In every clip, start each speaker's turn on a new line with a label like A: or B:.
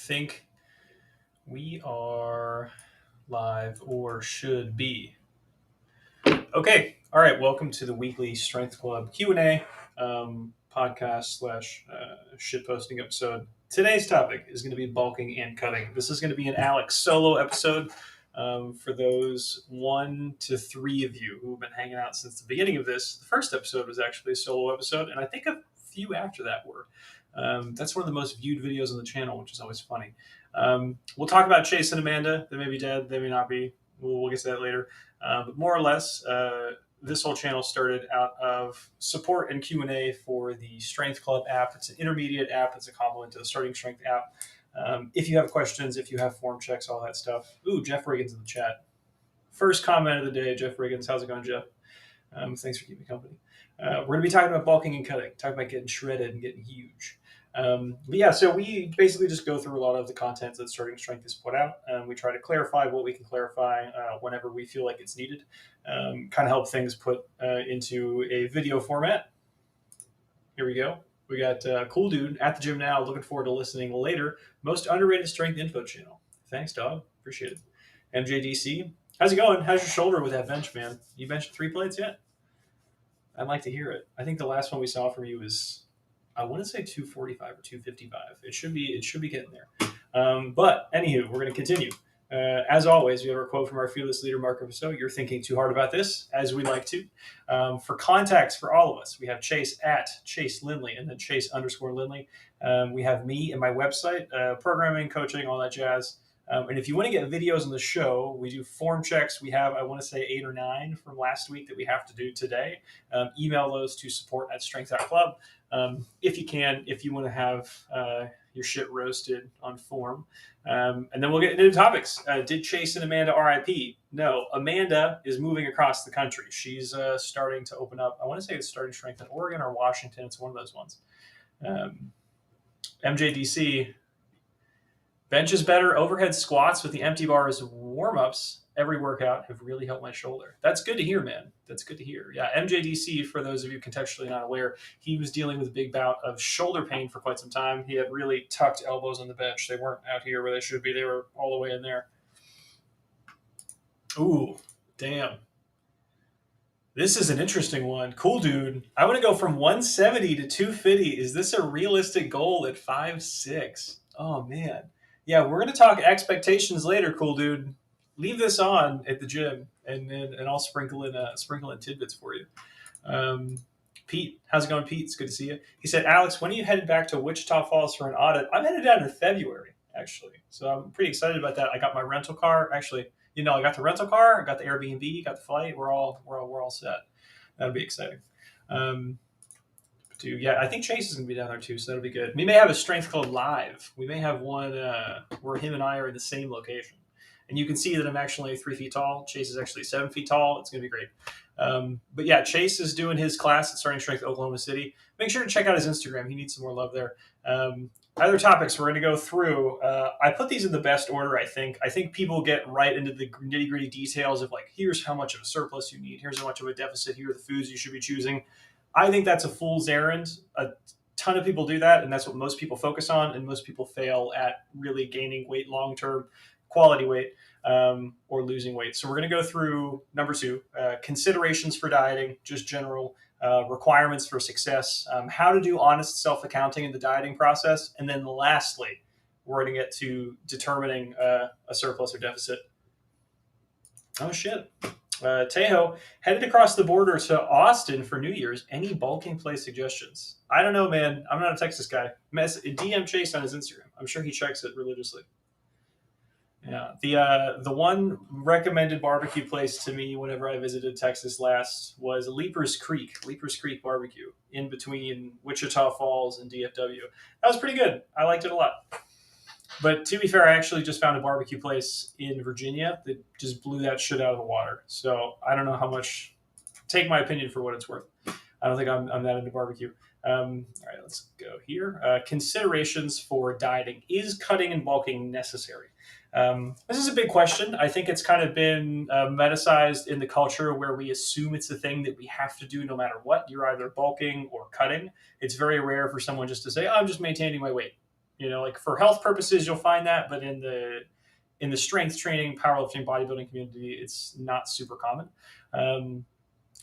A: think we are live or should be. Okay. All right. Welcome to the weekly Strength Club Q&A podcast slash shit posting episode. Today's topic is going to be bulking and cutting. This is going to be an Alex solo episode. For those 1 to 3 of you who have been hanging out since the beginning of this, the first episode was actually a solo episode, and I think a few after that were. That's one of the most viewed videos on the channel, which is always funny. We'll talk about Chase and Amanda. They may be dead, they may not be. We'll get to that later. But more or less, this whole channel started out of support and Q&A for the Strength Club app. It's an intermediate app. It's a complement to the Starting Strength app. If you have questions, if you have form checks, all that stuff. Ooh, Jeff Riggins in the chat. First comment of the day, Jeff Riggins. How's it going, Jeff? Thanks for keeping me company. We're going to be talking about bulking and cutting, talking about getting shredded and getting huge. So we basically just go through a lot of the content that Starting Strength has put out. We try to clarify what we can clarify whenever we feel like it's needed. Kind of help things put into a video format. Here we go. We got Cool Dude at the gym now. Looking forward to listening later. Most underrated strength info channel. Thanks, dog. Appreciate it. MJDC. How's it going? How's your shoulder with that bench, man? You benched 3 plates yet? I'd like to hear it. I think the last one we saw from you was, I want to say 245 or 255. It should be getting there. But anywho, we're going to continue. As always, we have our quote from our fearless leader, Marco Vasso. You're thinking too hard about this, as we like to. For contacts for all of us, we have Chase at Chase Lindley and then Chase_Lindley. We have me and my website, programming, coaching, all that jazz. And if you want to get videos on the show, we do form checks. We have, I want to say 8 or 9 from last week that we have to do today. Email those to support@strength.club. If you can, if you want to have your shit roasted on form. And then we'll get into topics. Did Chase and Amanda RIP? No. Amanda is moving across the country. She's starting to open up. I want to say it's Starting Strength in Oregon or Washington. It's one of those ones. MJDC. Bench is better. Overhead squats with the empty bars warm-ups every workout have really helped my shoulder. That's good to hear, man. That's good to hear. Yeah, MJDC, for those of you contextually not aware, he was dealing with a big bout of shoulder pain for quite some time. He had really tucked elbows on the bench. They weren't out here where they should be. They were all the way in there. Ooh, damn. This is an interesting one. Cool, dude. I want to go from 170 to 250. Is this a realistic goal at 5'6"? Oh, man. Yeah, we're going to talk expectations later, cool dude. Leave this on at the gym, and I'll sprinkle in tidbits for you. Pete, how's it going, Pete? It's good to see you. He said, Alex, when are you headed back to Wichita Falls for an audit? I'm headed down in February, actually. So I'm pretty excited about that. I got my rental car. Actually, I got the rental car, I got the Airbnb, got the flight. We're all set. That'll be exciting. I think Chase is going to be down there too, so that'll be good. We may have a Strength Club live. We may have one where him and I are in the same location. And you can see that I'm actually 3 feet tall. Chase is actually 7 feet tall. It's going to be great. But yeah, Chase is doing his class at Starting Strength Oklahoma City. Make sure to check out his Instagram. He needs some more love there. Other topics we're going to go through. I put these in the best order, I think. I think people get right into the nitty-gritty details of like, here's how much of a surplus you need. Here's how much of a deficit. Here are the foods you should be choosing. I think that's a fool's errand. A ton of people do that, and that's what most people focus on, and most people fail at really gaining weight long-term, quality weight, or losing weight. So we're going to go through number 2, considerations for dieting, just general requirements for success, how to do honest self-accounting in the dieting process, and then lastly, we're going to get to determining a surplus or deficit. Oh, shit. Tejo headed across the border to Austin for New Year's. Any bulking place suggestions? I don't know, man. I'm not a Texas guy. DM Chase on his Instagram. I'm sure he checks it religiously. Yeah, the one recommended barbecue place to me whenever I visited Texas last was Leapers Creek Barbecue in between Wichita Falls and DFW. That was pretty good. I liked it a lot. But to be fair, I actually just found a barbecue place in Virginia that just blew that shit out of the water. So I don't know how much. Take my opinion for what it's worth. I don't think I'm that into barbecue. All right, let's go here. Considerations for dieting. Is cutting and bulking necessary? This is a big question. I think it's kind of been metasized in the culture where we assume it's a thing that we have to do no matter what. You're either bulking or cutting. It's very rare for someone just to say, I'm just maintaining my weight. Like for health purposes, you'll find that, but in the strength training, powerlifting, bodybuilding community, it's not super common. Um,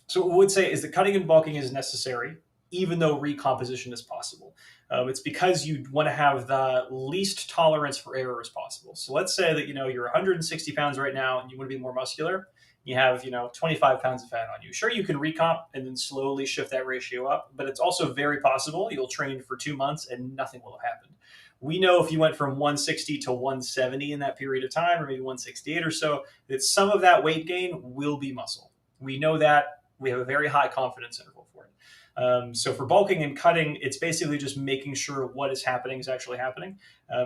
A: so what I would say is that cutting and bulking is necessary, even though recomposition is possible. It's because you want to have the least tolerance for error as possible. So let's say that you're 160 pounds right now and you want to be more muscular. You have 25 pounds of fat on you. Sure, you can recomp and then slowly shift that ratio up, but it's also very possible you'll train for 2 months and nothing will have happened. We know if you went from 160 to 170 in that period of time, or maybe 168 or so, that some of that weight gain will be muscle. We know that. We have a very high confidence interval for it. So for bulking and cutting, it's basically just making sure what is happening is actually happening.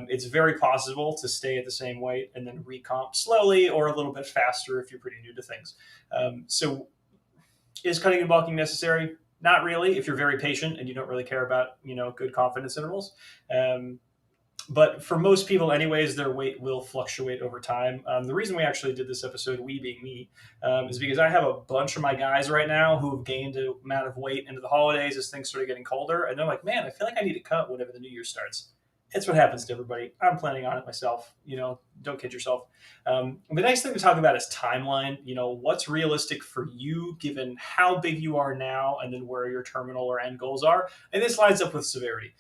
A: It's very possible to stay at the same weight and then recomp slowly or a little bit faster if you're pretty new to things. So is cutting and bulking necessary? Not really, if you're very patient and you don't really care about good confidence intervals. But for most people, anyways, their weight will fluctuate over time. The reason we actually did this episode, we being me, is because I have a bunch of my guys right now who have gained an amount of weight into the holidays as things started getting colder. And they're like, man, I feel like I need to cut whenever the new year starts. It's what happens to everybody. I'm planning on it myself. Don't kid yourself. The nice thing to talk about is timeline. What's realistic for you given how big you are now and then where your terminal or end goals are. And this lines up with severity.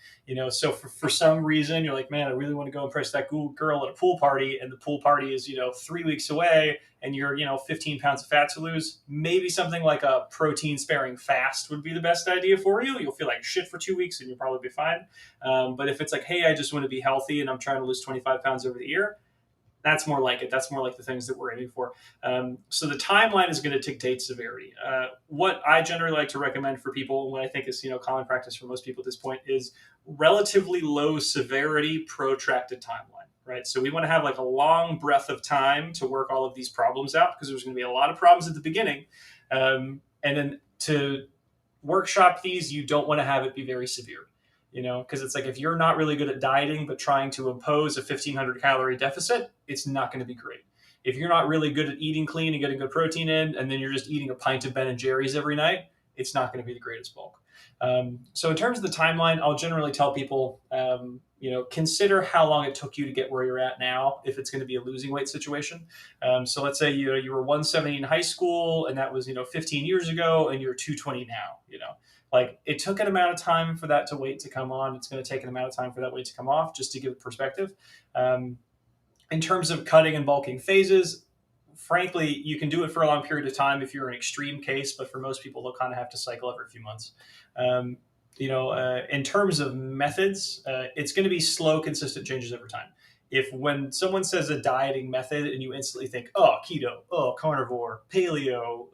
A: So for some reason, you're like, man, I really want to go impress that girl at a pool party. And the pool party is, 3 weeks away and you're, 15 pounds of fat to lose. Maybe something like a protein sparing fast would be the best idea for you. You'll feel like shit for 2 weeks and you'll probably be fine. But if it's like, hey, I just want to be healthy and I'm trying to lose 25 pounds over the year, that's more like it. That's more like the things that we're aiming for. So the timeline is going to dictate severity. What I generally like to recommend for people, what I think is common practice for most people at this point, is relatively low severity, protracted timeline. Right. So we want to have like a long breadth of time to work all of these problems out because there's going to be a lot of problems at the beginning, and then to workshop these, you don't want to have it be very severe. Because it's like if you're not really good at dieting but trying to impose a 1,500 calorie deficit, it's not going to be great. If you're not really good at eating clean and getting good protein in, and then you're just eating a pint of Ben and Jerry's every night, it's not going to be the greatest bulk. So in terms of the timeline, I'll generally tell people, consider how long it took you to get where you're at now if it's going to be a losing weight situation. So let's say you were 170 in high school and that was 15 years ago, and you're 220 now. Like it took an amount of time for that weight to come on. It's going to take an amount of time for that weight to come off, just to give it perspective. In terms of cutting and bulking phases, frankly, you can do it for a long period of time if you're an extreme case, but for most people, they'll kind of have to cycle every few months. In terms of methods, it's going to be slow, consistent changes over time. If when someone says a dieting method and you instantly think, oh, keto, oh, carnivore, paleo,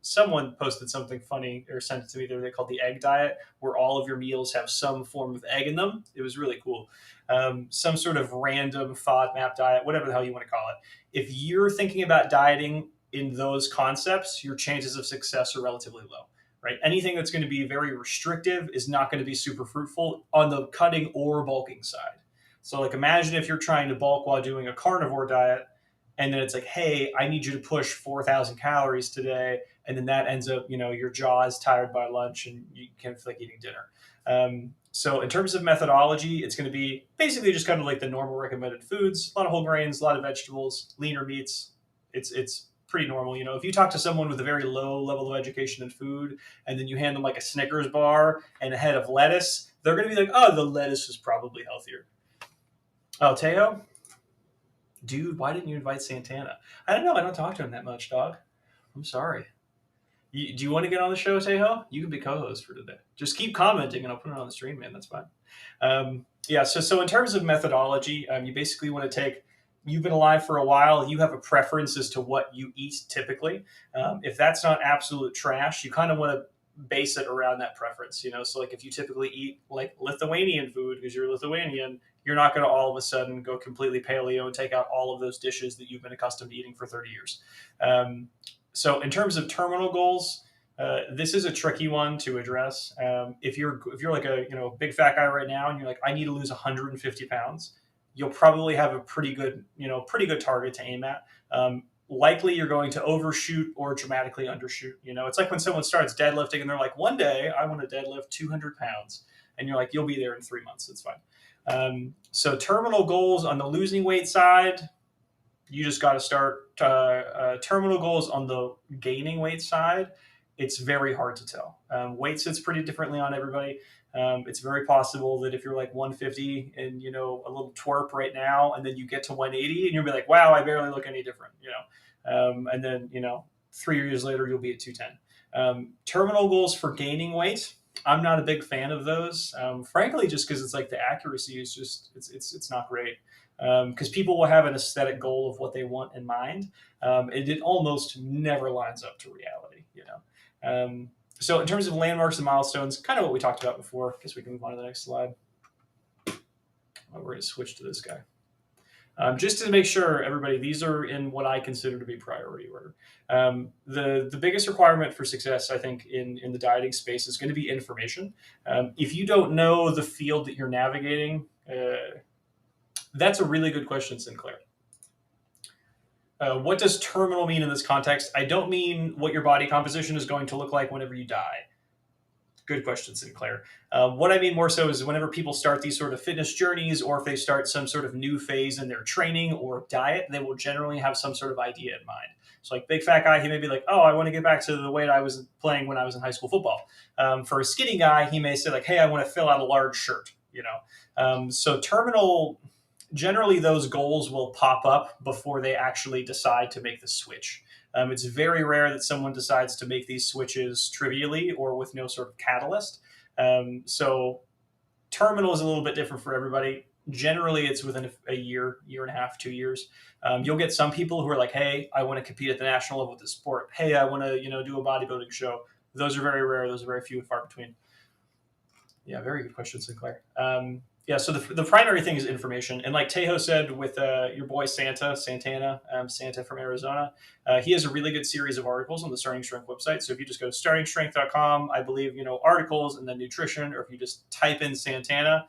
A: someone posted something funny or sent it to me the other day called the egg diet, where all of your meals have some form of egg in them. It was really cool. Some sort of random FODMAP diet, whatever the hell you want to call it. If you're thinking about dieting in those concepts, your chances of success are relatively low. Right? Anything that's going to be very restrictive is not going to be super fruitful on the cutting or bulking side. So like imagine if you're trying to bulk while doing a carnivore diet, and then it's like, hey, I need you to push 4,000 calories today. And then that ends up, your jaw is tired by lunch and you can't feel like eating dinner. So in terms of methodology, it's going to be basically just kind of like the normal recommended foods, a lot of whole grains, a lot of vegetables, leaner meats. It's pretty normal. If you talk to someone with a very low level of education in food, and then you hand them like a Snickers bar and a head of lettuce, they're going to be like, oh, the lettuce is probably healthier. Oh, Teo? Dude, why didn't you invite Santana? I don't know. I don't talk to him that much, dog. I'm sorry. Do you want to get on the show, Tejo? You can be co-host for today. Just keep commenting and I'll put it on the stream, man. That's fine. So in terms of methodology, you basically want to take, you've been alive for a while, you have a preference as to what you eat typically. If that's not absolute trash, you kind of want to base it around that preference. So like if you typically eat like Lithuanian food because you're Lithuanian, you're not going to all of a sudden go completely paleo and take out all of those dishes that you've been accustomed to eating for 30 years. So in terms of terminal goals, this is a tricky one to address. If you're like a big fat guy right now and you're like, I need to lose 150 pounds, you'll probably have a pretty good target to aim at. Likely you're going to overshoot or dramatically undershoot. It's like when someone starts deadlifting and they're like, one day I want to deadlift 200 pounds. And you're like, you'll be there in 3 months. It's fine. So terminal goals on the losing weight side, you just got to start. Terminal goals on the gaining weight side, it's very hard to tell. Weight sits pretty differently on everybody. It's very possible that if you're like 150 and a little twerp right now, and then you get to 180 and you'll be like, wow, I barely look any different, and then 3 years later you'll be at 210. Terminal goals for gaining weight, I'm not a big fan of those, frankly, just because it's like the accuracy is just it's not great. Because people will have an aesthetic goal of what they want in mind, and it almost never lines up to reality. So in terms of landmarks and milestones, kind of what we talked about before. I guess we can move on to the next slide. We're going to switch to this guy. Just to make sure, everybody, these are in what I consider to be priority order. The biggest requirement for success, I think, in the dieting space is going to be information. If you don't know the field that you're navigating, that's a really good question, Sinclair. What does terminal mean in this context? I don't mean what your body composition is going to look like whenever you die. Good question, Sinclair. What I mean more so is whenever people start these sort of fitness journeys, or if they start some sort of new phase in their training or diet, they will generally have some sort of idea in mind. So like big fat guy, he may be like, oh, I want to get back to the weight I was playing when I was in high school football. For a skinny guy, he may say like, hey, I want to fill out a large shirt, So terminal, generally those goals will pop up before they actually decide to make the switch. It's very rare that someone decides to make these switches trivially or with no sort of catalyst. So terminal is a little bit different for everybody. Generally, it's within a year, year and a half, 2 years. You'll get some people who are like, hey, I want to compete at the national level with this sport. Hey, I want to do a bodybuilding show. Those are very rare. Those are very few and far between. Yeah, very good question, Sinclair. So the primary thing is information. And like Tejo said with your boy Santa from Arizona, he has a really good series of articles on the Starting Strength website. So if you just go to startingstrength.com, I believe, articles and then nutrition, or if you just type in Santana,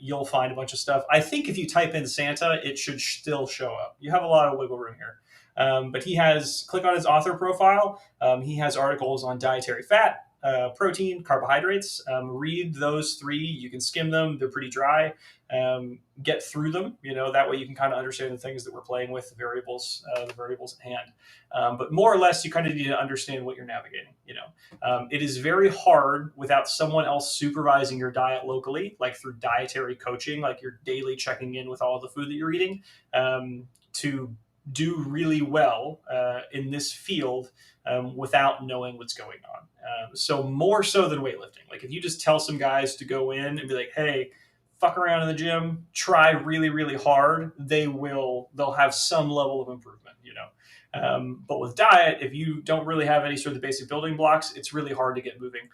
A: you'll find a bunch of stuff. I think if you type in Santa, it should still show up. You have a lot of wiggle room here. But click on his author profile. He has articles on dietary fat, protein, carbohydrates. Read those three. You can skim them. They're pretty dry. Get through them. That way you can kind of understand the things that we're playing with, the variables at hand. But more or less, you kind of need to understand what you're navigating. It is very hard without someone else supervising your diet locally, like through dietary coaching, like you're daily checking in with all the food that you're eating, to do really well in this field without knowing what's going on. So more so than weightlifting. Like if you just tell some guys to go in and be like, hey, fuck around in the gym, try really, really hard, they'll have some level of improvement, But with diet, if you don't really have any sort of basic building blocks, it's really hard to get moving.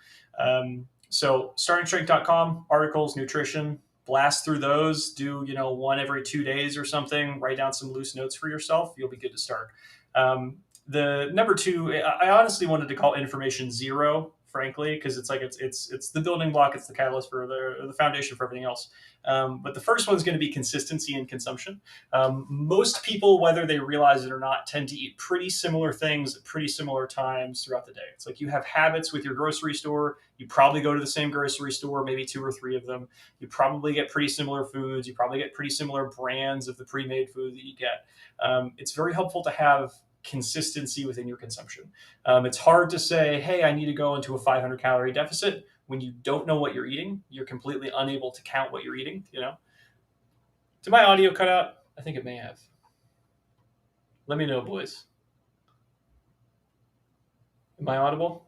A: So startingstrength.com, articles, nutrition, blast through those, do, one every 2 days or something, write down some loose notes for yourself. You'll be good to start. The number two, I honestly wanted to call information zero, frankly, because it's like it's the building block, it's the catalyst for the foundation for everything else. But the first one is going to be consistency in consumption. Most people, whether they realize it or not, tend to eat pretty similar things at pretty similar times throughout the day. It's like you have habits with your grocery store. You probably go to the same grocery store, maybe 2 or 3 of them. You probably get pretty similar foods. You probably get pretty similar brands of the pre-made food that you get. It's very helpful to have consistency within your consumption. It's hard to say, hey, I need to go into a 500 calorie deficit when you don't know what you're eating. You're completely unable to count what you're eating, Did my audio cut out? I think it may have. Let me know, boys. Am I audible?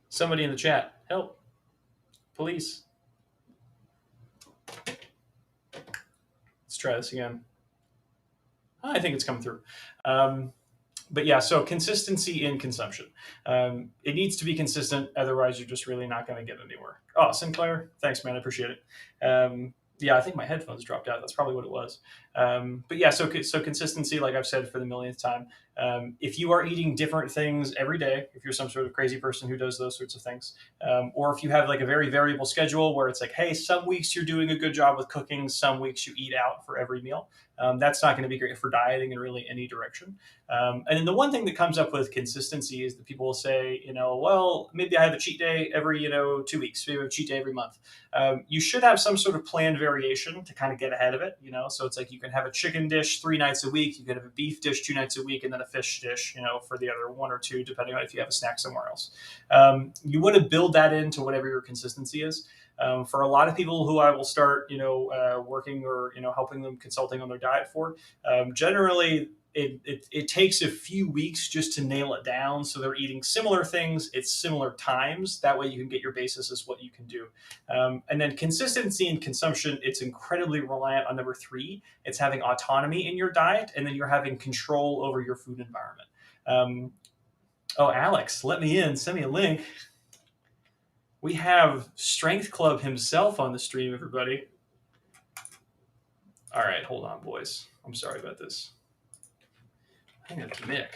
A: Somebody in the chat, help. Police. Let's try this again. I think it's coming through. But yeah, so consistency in consumption. It needs to be consistent. Otherwise, you're just really not going to get anywhere. Oh, Sinclair, thanks, man. I appreciate it. Yeah, I think my headphones dropped out. That's probably what it was. But yeah, so consistency, like I've said for the millionth time. If you are eating different things every day, if you're some sort of crazy person who does those sorts of things, or if you have like a very variable schedule where it's like, hey, some weeks you're doing a good job with cooking, some weeks you eat out for every meal, That's not going to be great for dieting in really any direction. And then the one thing that comes up with consistency is that people will say, well, maybe I have a cheat day every, 2 weeks, maybe I have a cheat day every month. You should have some sort of planned variation to kind of get ahead of it, So it's like you can have a chicken dish 3 nights a week, you can have a beef dish 2 nights a week, and then a fish dish, for the other 1 or 2, depending on if you have a snack somewhere else. You want to build that into whatever your consistency is. For a lot of people who I will start, working or, helping them consulting on their diet for, generally it takes a few weeks just to nail it down. So they're eating similar things at similar times. That way you can get your basis as what you can do. And then consistency in consumption, it's incredibly reliant on number 3. It's having autonomy in your diet, and then you're having control over your food environment. Alex, let me in. Send me a link. We have Strength Club himself on the stream, everybody. All right, hold on, boys. I'm sorry about this. Hang on to Mick.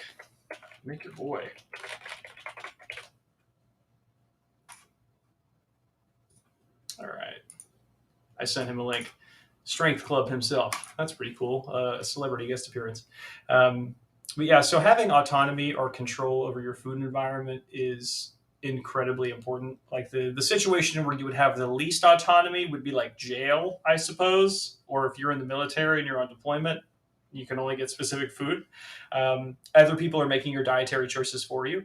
A: Mick, your boy. All right. I sent him a link. Strength Club himself. That's pretty cool. A celebrity guest appearance. But yeah, so having autonomy or control over your food environment is incredibly important. Like the situation where you would have the least autonomy would be like jail, I suppose, or if you're in the military and you're on deployment, you can only get specific food. Other people are making your dietary choices for you.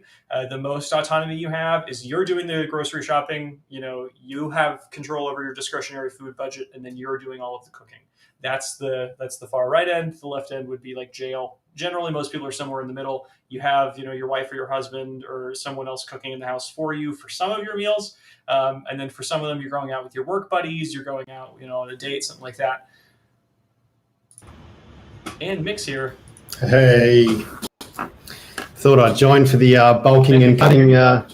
A: The most autonomy you have is you're doing the grocery shopping. You have control over your discretionary food budget, and then you're doing all of the cooking. That's the far right end. The left end would be like jail. Generally, most people are somewhere in the middle. You have, your wife or your husband or someone else cooking in the house for you for some of your meals. And then for some of them, you're going out with your work buddies. You're going out, on a date, something like that. And Mick's here.
B: Hey. Thought I'd join for the bulking and cutting.
A: Oh,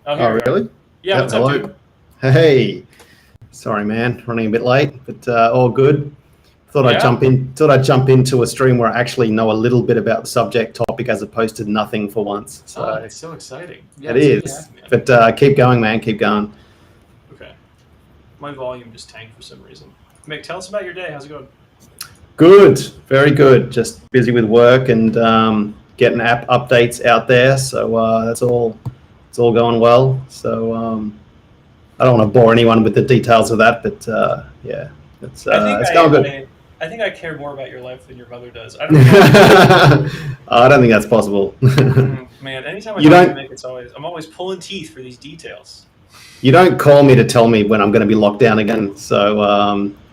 B: really?
A: Yeah, what's up, dude?
B: Hey. Sorry, man. Running a bit late, but all good. Thought I'd jump into a stream where I actually know a little bit about the subject topic as opposed to nothing for once. So
A: it's so exciting. Yeah,
B: it is. But keep going, man. Keep going.
A: Okay. My volume just tanked for some reason. Mick, tell us about your day. How's it going?
B: Good. Very good. Just busy with work and getting app updates out there. So that's all. It's all going well. So I don't want to bore anyone with the details of that, but yeah, it's going good.
A: I think I care more about your life than your mother does. I don't know.
B: I don't think that's possible.
A: Man, anytime I talk to Mick, I'm always pulling teeth for these details.
B: You don't call me to tell me when I'm going to be locked down again. So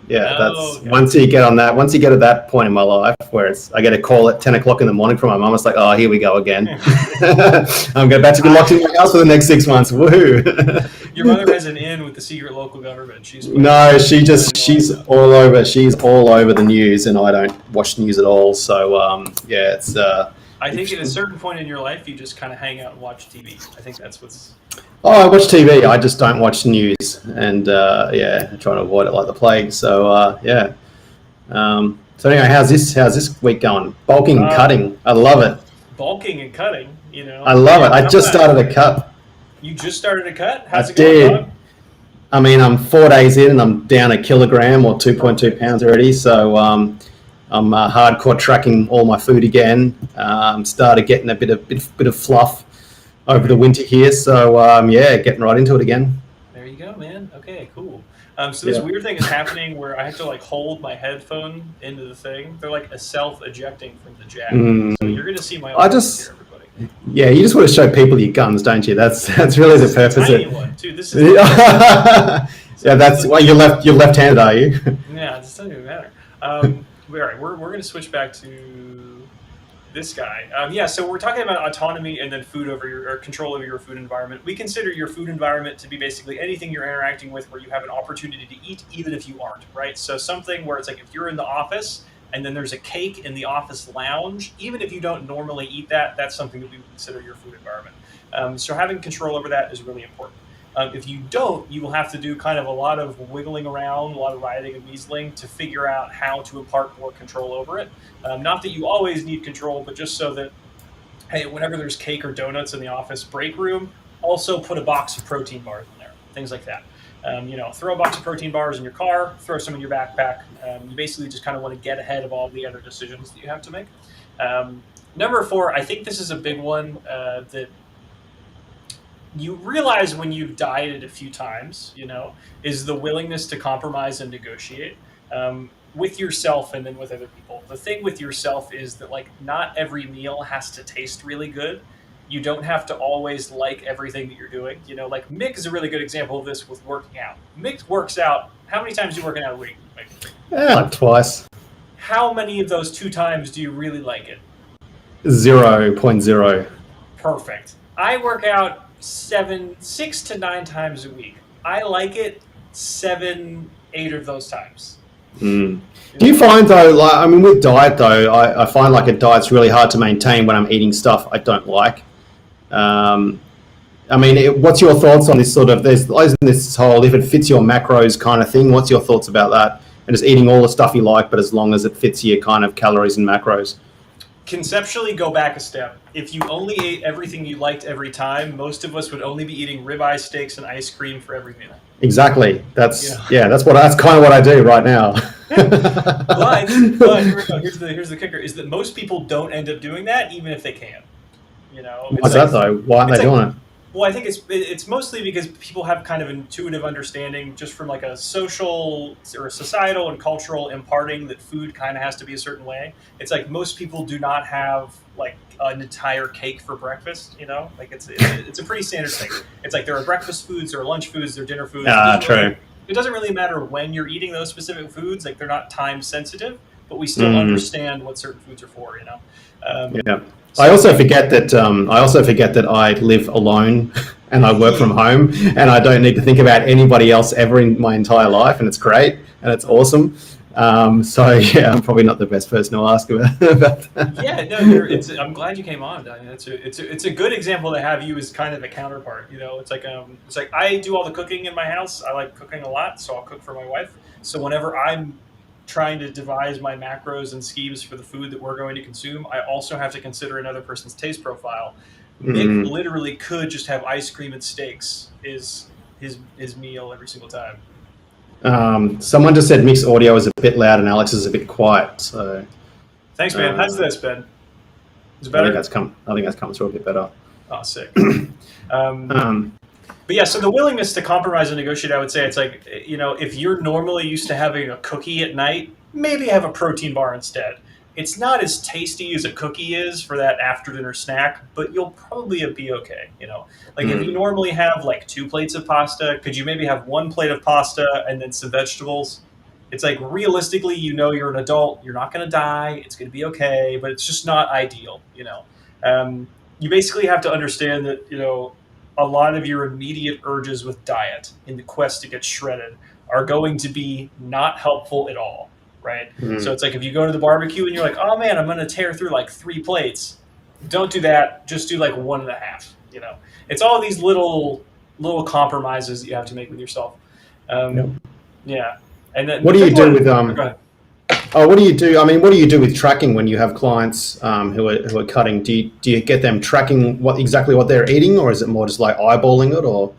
B: once you get to that point in my life where I get a call at 10 o'clock in the morning from my mom, it's like, oh, here we go again. I'm about to be locked in my house for the next 6 months. Woohoo!
A: Your mother has an in with the secret local government. She's
B: all over. She's all over the news, and I don't watch news at all. So it's.
A: I think at a certain point in your life, you just kind of hang out and watch TV. I think that's what's.
B: Oh, I watch TV. I just don't watch news, and I try to avoid it like the plague. So So anyway, how's this week going? Bulking and cutting. I love it.
A: Bulking and cutting.
B: I love it. I just started a cut.
A: You just started a cut? How's it
B: going?
A: Dog?
B: I mean, I'm 4 days in, and I'm down a kilogram or 2.2 pounds already. So I'm hardcore tracking all my food again. Started getting a bit of fluff over the winter here. So getting right into it again.
A: There you go, man. Okay, cool. So this weird thing is happening where I have to hold my headphone into the thing. They're like a self-ejecting from the jack. So you're going to see my own here, everybody.
B: Yeah, you just want to show people your guns, don't you? That's really the purpose. This is a tiny one, too. This is that's why you're left-handed, are you?
A: Yeah, it doesn't even matter. All right, we're going to switch back to this guy. So we're talking about autonomy and then food or control over your food environment. We consider your food environment to be basically anything you're interacting with where you have an opportunity to eat, even if you aren't, right? So something where it's like if you're in the office and then there's a cake in the office lounge, even if you don't normally eat that, that's something that we would consider your food environment. So having control over that is really important. If you don't, you will have to do kind of a lot of wiggling around, a lot of writhing and weaseling to figure out how to impart more control over it. Not that you always need control, but just so that, hey, whenever there's cake or donuts in the office break room, also put a box of protein bars in there, things like that. Throw a box of protein bars in your car, throw some in your backpack. You basically just kind of want to get ahead of all the other decisions that you have to make. Number 4, I think this is a big one that you realize when you've dieted a few times, is the willingness to compromise and negotiate with yourself and then with other people. The thing with yourself is that not every meal has to taste really good. You don't have to always like everything that you're doing. Mick is a really good example of this with working out. Mick works out. How many times do you work out a week, Mick?
B: Yeah, like twice.
A: How many of those 2 times do you really like it?
B: 0.0.
A: Perfect. I work out 6 to 9 times a week. I like it 7, 8 of those times.
B: Do you find though, with diet though, I find a diet's really hard to maintain when I'm eating stuff I don't like. What's your thoughts on this sort of, there's this whole, if it fits your macros kind of thing, what's your thoughts about that? And just eating all the stuff you like, but as long as it fits your kind of calories and macros.
A: Conceptually, go back a step. If you only ate everything you liked every time, most of us would only be eating ribeye steaks and ice cream for every meal.
B: Exactly. That's kind of what I do right now.
A: but here we go. Here's the kicker: is that most people don't end up doing that, even if they can.
B: What's that though? Why aren't they doing it?
A: Well, I think it's mostly because people have kind of intuitive understanding just from a social or societal and cultural imparting that food kind of has to be a certain way. It's most people do not have an entire cake for breakfast. It's a pretty standard thing. It's there are breakfast foods, there are lunch foods, there are dinner foods.
B: True.
A: It doesn't really matter when you're eating those specific foods. They're not time sensitive, but we still understand what certain foods are for.
B: Yeah. I also forget that I live alone and I work from home and I don't need to think about anybody else ever in my entire life, and it's great and it's awesome. I'm probably not the best person to ask about that.
A: Yeah, no, I'm glad you came on. It's a good example to have you as kind of a counterpart. It's like I do all the cooking in my house. I like cooking a lot, so I'll cook for my wife. So whenever I'm trying to devise my macros and schemes for the food that we're going to consume, I also have to consider another person's taste profile. Mick literally could just have ice cream and steaks is his meal every single time.
B: Someone just said Mick's audio is a bit loud and Alex is a bit quiet. So
A: thanks, man. How's this, Ben? Is it better?
B: I think that's come through a bit better.
A: Oh, sick. But yeah, so the willingness to compromise and negotiate, I would say it's if you're normally used to having a cookie at night, maybe have a protein bar instead. It's not as tasty as a cookie is for that after dinner snack, but you'll probably be okay. If you normally have 2 plates of pasta, could you maybe have 1 plate of pasta and then some vegetables? It's realistically, you're an adult, you're not going to die, it's going to be okay, but it's just not ideal. You basically have to understand that, a lot of your immediate urges with diet in the quest to get shredded are going to be not helpful at all, right? So it's if you go to the barbecue and you're like, oh man, I'm going to tear through 3 plates. Don't do that. Just do 1.5. It's all these little compromises that you have to make with yourself. Yeah. And then
B: what do you do with what do you do? What do you do with tracking when you have clients who are cutting? Do you get them tracking exactly what they're eating, or is it more just eyeballing it, or?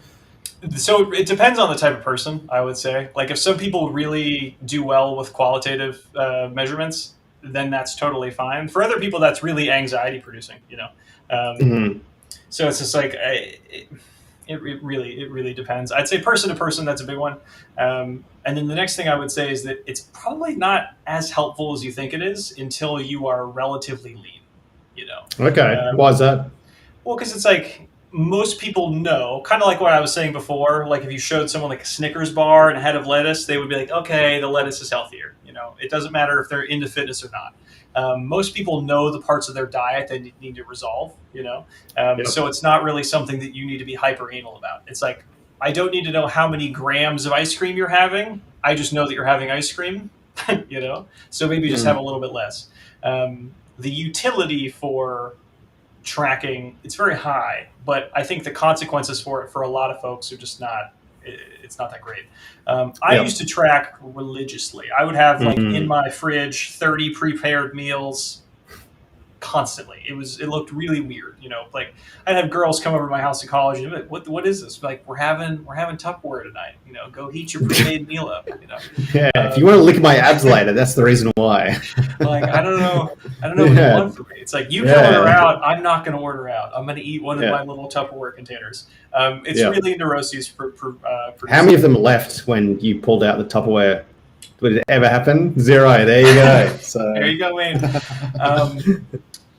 A: So it depends on the type of person, I would say. If some people really do well with qualitative measurements, then that's totally fine. For other people, that's really anxiety producing. So it's just it really depends. I'd say person to person, that's a big one. And then the next thing I would say is that it's probably not as helpful as you think it is until you are relatively lean.
B: Okay. Why is that?
A: Well, because it's most people know, kind of like what I was saying before, if you showed someone a Snickers bar and a head of lettuce, they would be okay, the lettuce is healthier. It doesn't matter if they're into fitness or not. Most people know the parts of their diet they need to resolve, So it's not really something that you need to be hyper anal about. It's I don't need to know how many grams of ice cream you're having. I just know that you're having ice cream, So maybe just have a little bit less. The utility for tracking, it's very high, but I think the consequences for it for a lot of folks are just it's not that great. I used to track religiously. I would have in my fridge 30 prepared meals, constantly. It looked really weird, like I'd have girls come over to my house in college and be like, what is this? Like, we're having Tupperware tonight, go heat your pre-made meal up,
B: Yeah, if you want to lick my abs later, that's the reason why.
A: Like, I don't know what you want from me. It's like, you can order out, I'm not going to order out. I'm going to eat one of my little Tupperware containers. It's really neuroses.
B: How many of them left when you pulled out the Tupperware? Would it ever happen? 0. There you go. So
A: there you go, Wayne.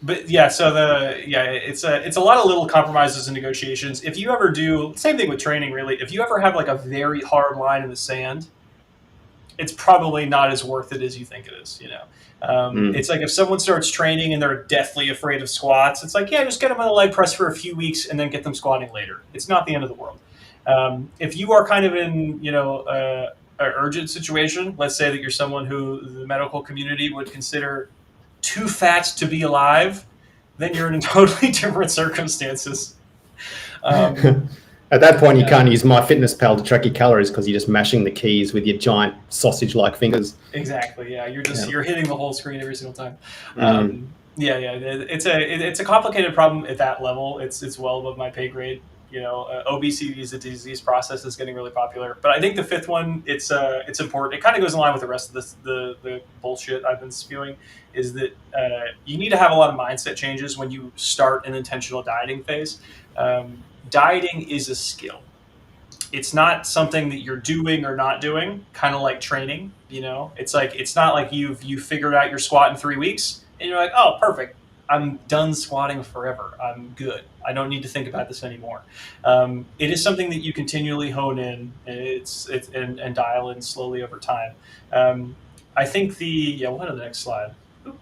A: But yeah, it's a lot of little compromises and negotiations. If you ever do, same thing with training, really. If you ever have like a very hard line in the sand, it's probably not as worth it as you think it is. It's like if someone starts training and they're deathly afraid of squats, it's like, yeah, just get them on the leg press for a few weeks and then get them squatting later. It's not the end of the world. If you are kind of in, an urgent situation, let's say that you're someone who the medical community would consider too fat to be alive, then you're in totally different circumstances.
B: At that point, you can't use MyFitnessPal to track your calories because you're just mashing the keys with your giant sausage-like fingers.
A: Exactly. Yeah, you're hitting the whole screen every single time. It's a complicated problem at that level. It's well above my pay grade. Obesity is a disease process that's getting really popular. But I think the fifth one, it's important. It kind of goes in line with the rest of the bullshit I've been spewing, is that you need to have a lot of mindset changes when you start an intentional dieting phase. Dieting is a skill. It's not something that you're doing or not doing, kind of like training. It's like, it's not like you figured out your squat in 3 weeks and you're like, oh, perfect, I'm done squatting forever, I'm good, I don't need to think about this anymore. It is something that you continually hone in, and dial in slowly over time. I think we'll head to the next slide. Oop.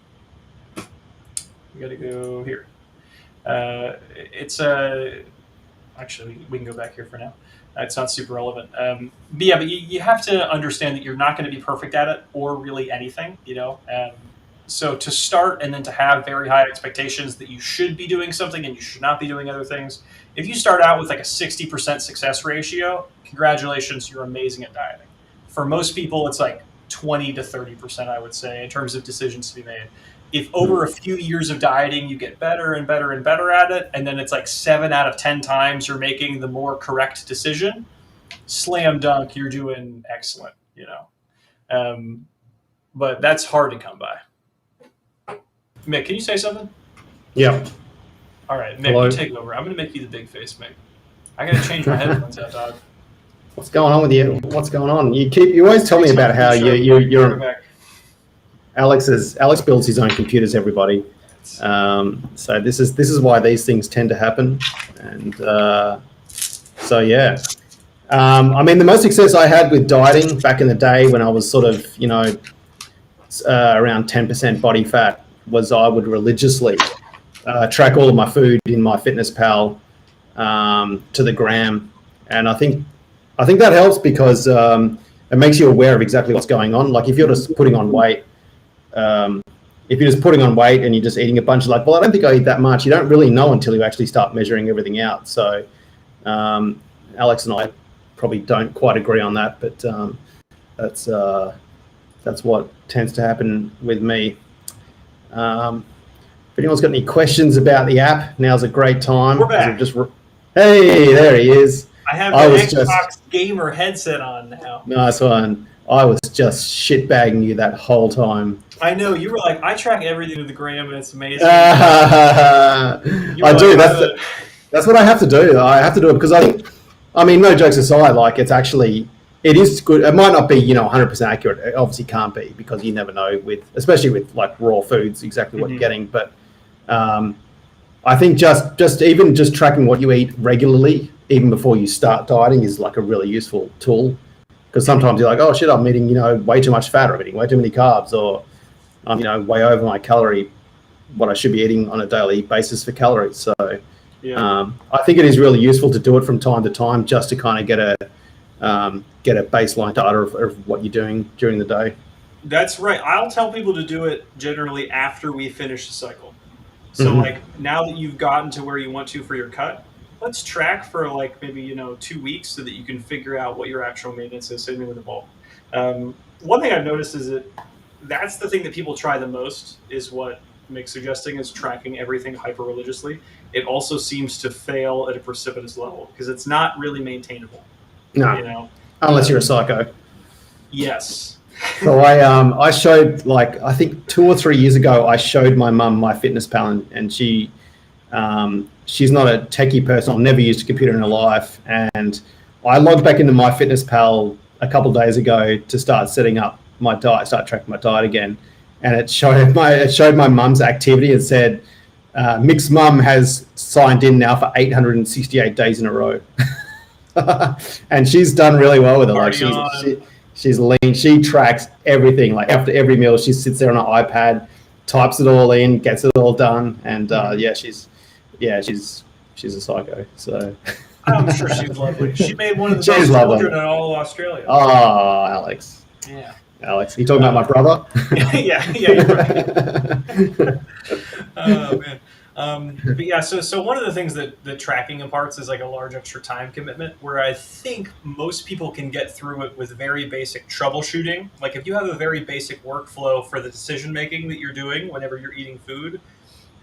A: We got to go here. Actually, we can go back here for now. It's not super relevant. But you have to understand that you're not going to be perfect at it or really anything, So to start and then to have very high expectations that you should be doing something and you should not be doing other things. If you start out with like a 60% success ratio, congratulations, you're amazing at dieting. For most people, it's like 20 to 30%, I would say, in terms of decisions to be made. If over a few years of dieting, you get better and better and better at it, and then it's like 7 out of 10 times you're making the more correct decision, slam dunk, you're doing excellent, But that's hard to come by. Mick, can you say something?
B: Yeah.
A: All right, Mick, You take over. I'm going to make you the big face, Mick. I got to change my headphones out, dog.
B: What's going on with you? What's going on? You always tell me about how you're Alex builds his own computers, everybody. So this is why these things tend to happen. And so yeah. I mean, the most success I had with dieting back in the day when I was sort of, around 10% body fat was I would religiously track all of my food in MyFitnessPal to the gram. And I think that helps because it makes you aware of exactly what's going on. Like if you're just putting on weight, and you're just eating a bunch of I don't think I eat that much. You don't really know until you actually start measuring everything out. So Alex and I probably don't quite agree on that, but that's what tends to happen with me. If anyone's got any questions about the app, now's a great time.
A: We're back.
B: Hey, there he is.
A: I have the Xbox gamer headset on now.
B: Nice one. I was just shitbagging you that whole time.
A: I know. You were like, I track everything to the gram and it's amazing.
B: I do. That's what I have to do. I have to do it because I mean, no jokes aside, it is good. It might not be, 100% accurate. It obviously can't be because you never know especially with raw foods, exactly what you're getting. But I think just tracking what you eat regularly, even before you start dieting, is a really useful tool. Because sometimes you're like, oh shit, I'm eating, way too much fat, or I'm eating way too many carbs, or I'm, way over my what I should be eating on a daily basis for calories. So I think it is really useful to do it from time to time, just to kind of get a baseline data of what you're doing during the day.
A: That's right. I'll tell people to do it generally after we finish the cycle. So now that you've gotten to where you want to for your cut, let's track for maybe 2 weeks so that you can figure out what your actual maintenance is, same thing with the bulk. One thing I've noticed is that's the thing that people try the most, is what Mick's suggesting, is tracking everything hyper religiously, it also seems to fail at a precipitous level because it's not really maintainable.
B: No,
A: You know,
B: unless you're a psycho.
A: yes.
B: So I showed, like, I think 2 or 3 years ago, I showed my mum MyFitnessPal, and she's not a techie person. I've never used a computer in her life, and I logged back into MyFitnessPal a couple of days ago to start setting up my diet, start tracking my diet again, and it showed my mum's activity and said, Mick's mum has signed in now for 868 days in a row. And she's done really well with it. Like she's lean. She tracks everything. Like after every meal, she sits there on her iPad, types it all in, gets it all done, and she's a psycho. So
A: I'm sure she's lovely. She made one of the
B: She's
A: best
B: lovely.
A: children in all of Australia.
B: Oh, Alex.
A: Yeah.
B: Alex, you talking about my brother?
A: yeah, you're right. Oh man. But yeah, so one of the things that tracking imparts is like a large extra time commitment, where I think most people can get through it with very basic troubleshooting. Like if you have a very basic workflow for the decision making that you're doing whenever you're eating food,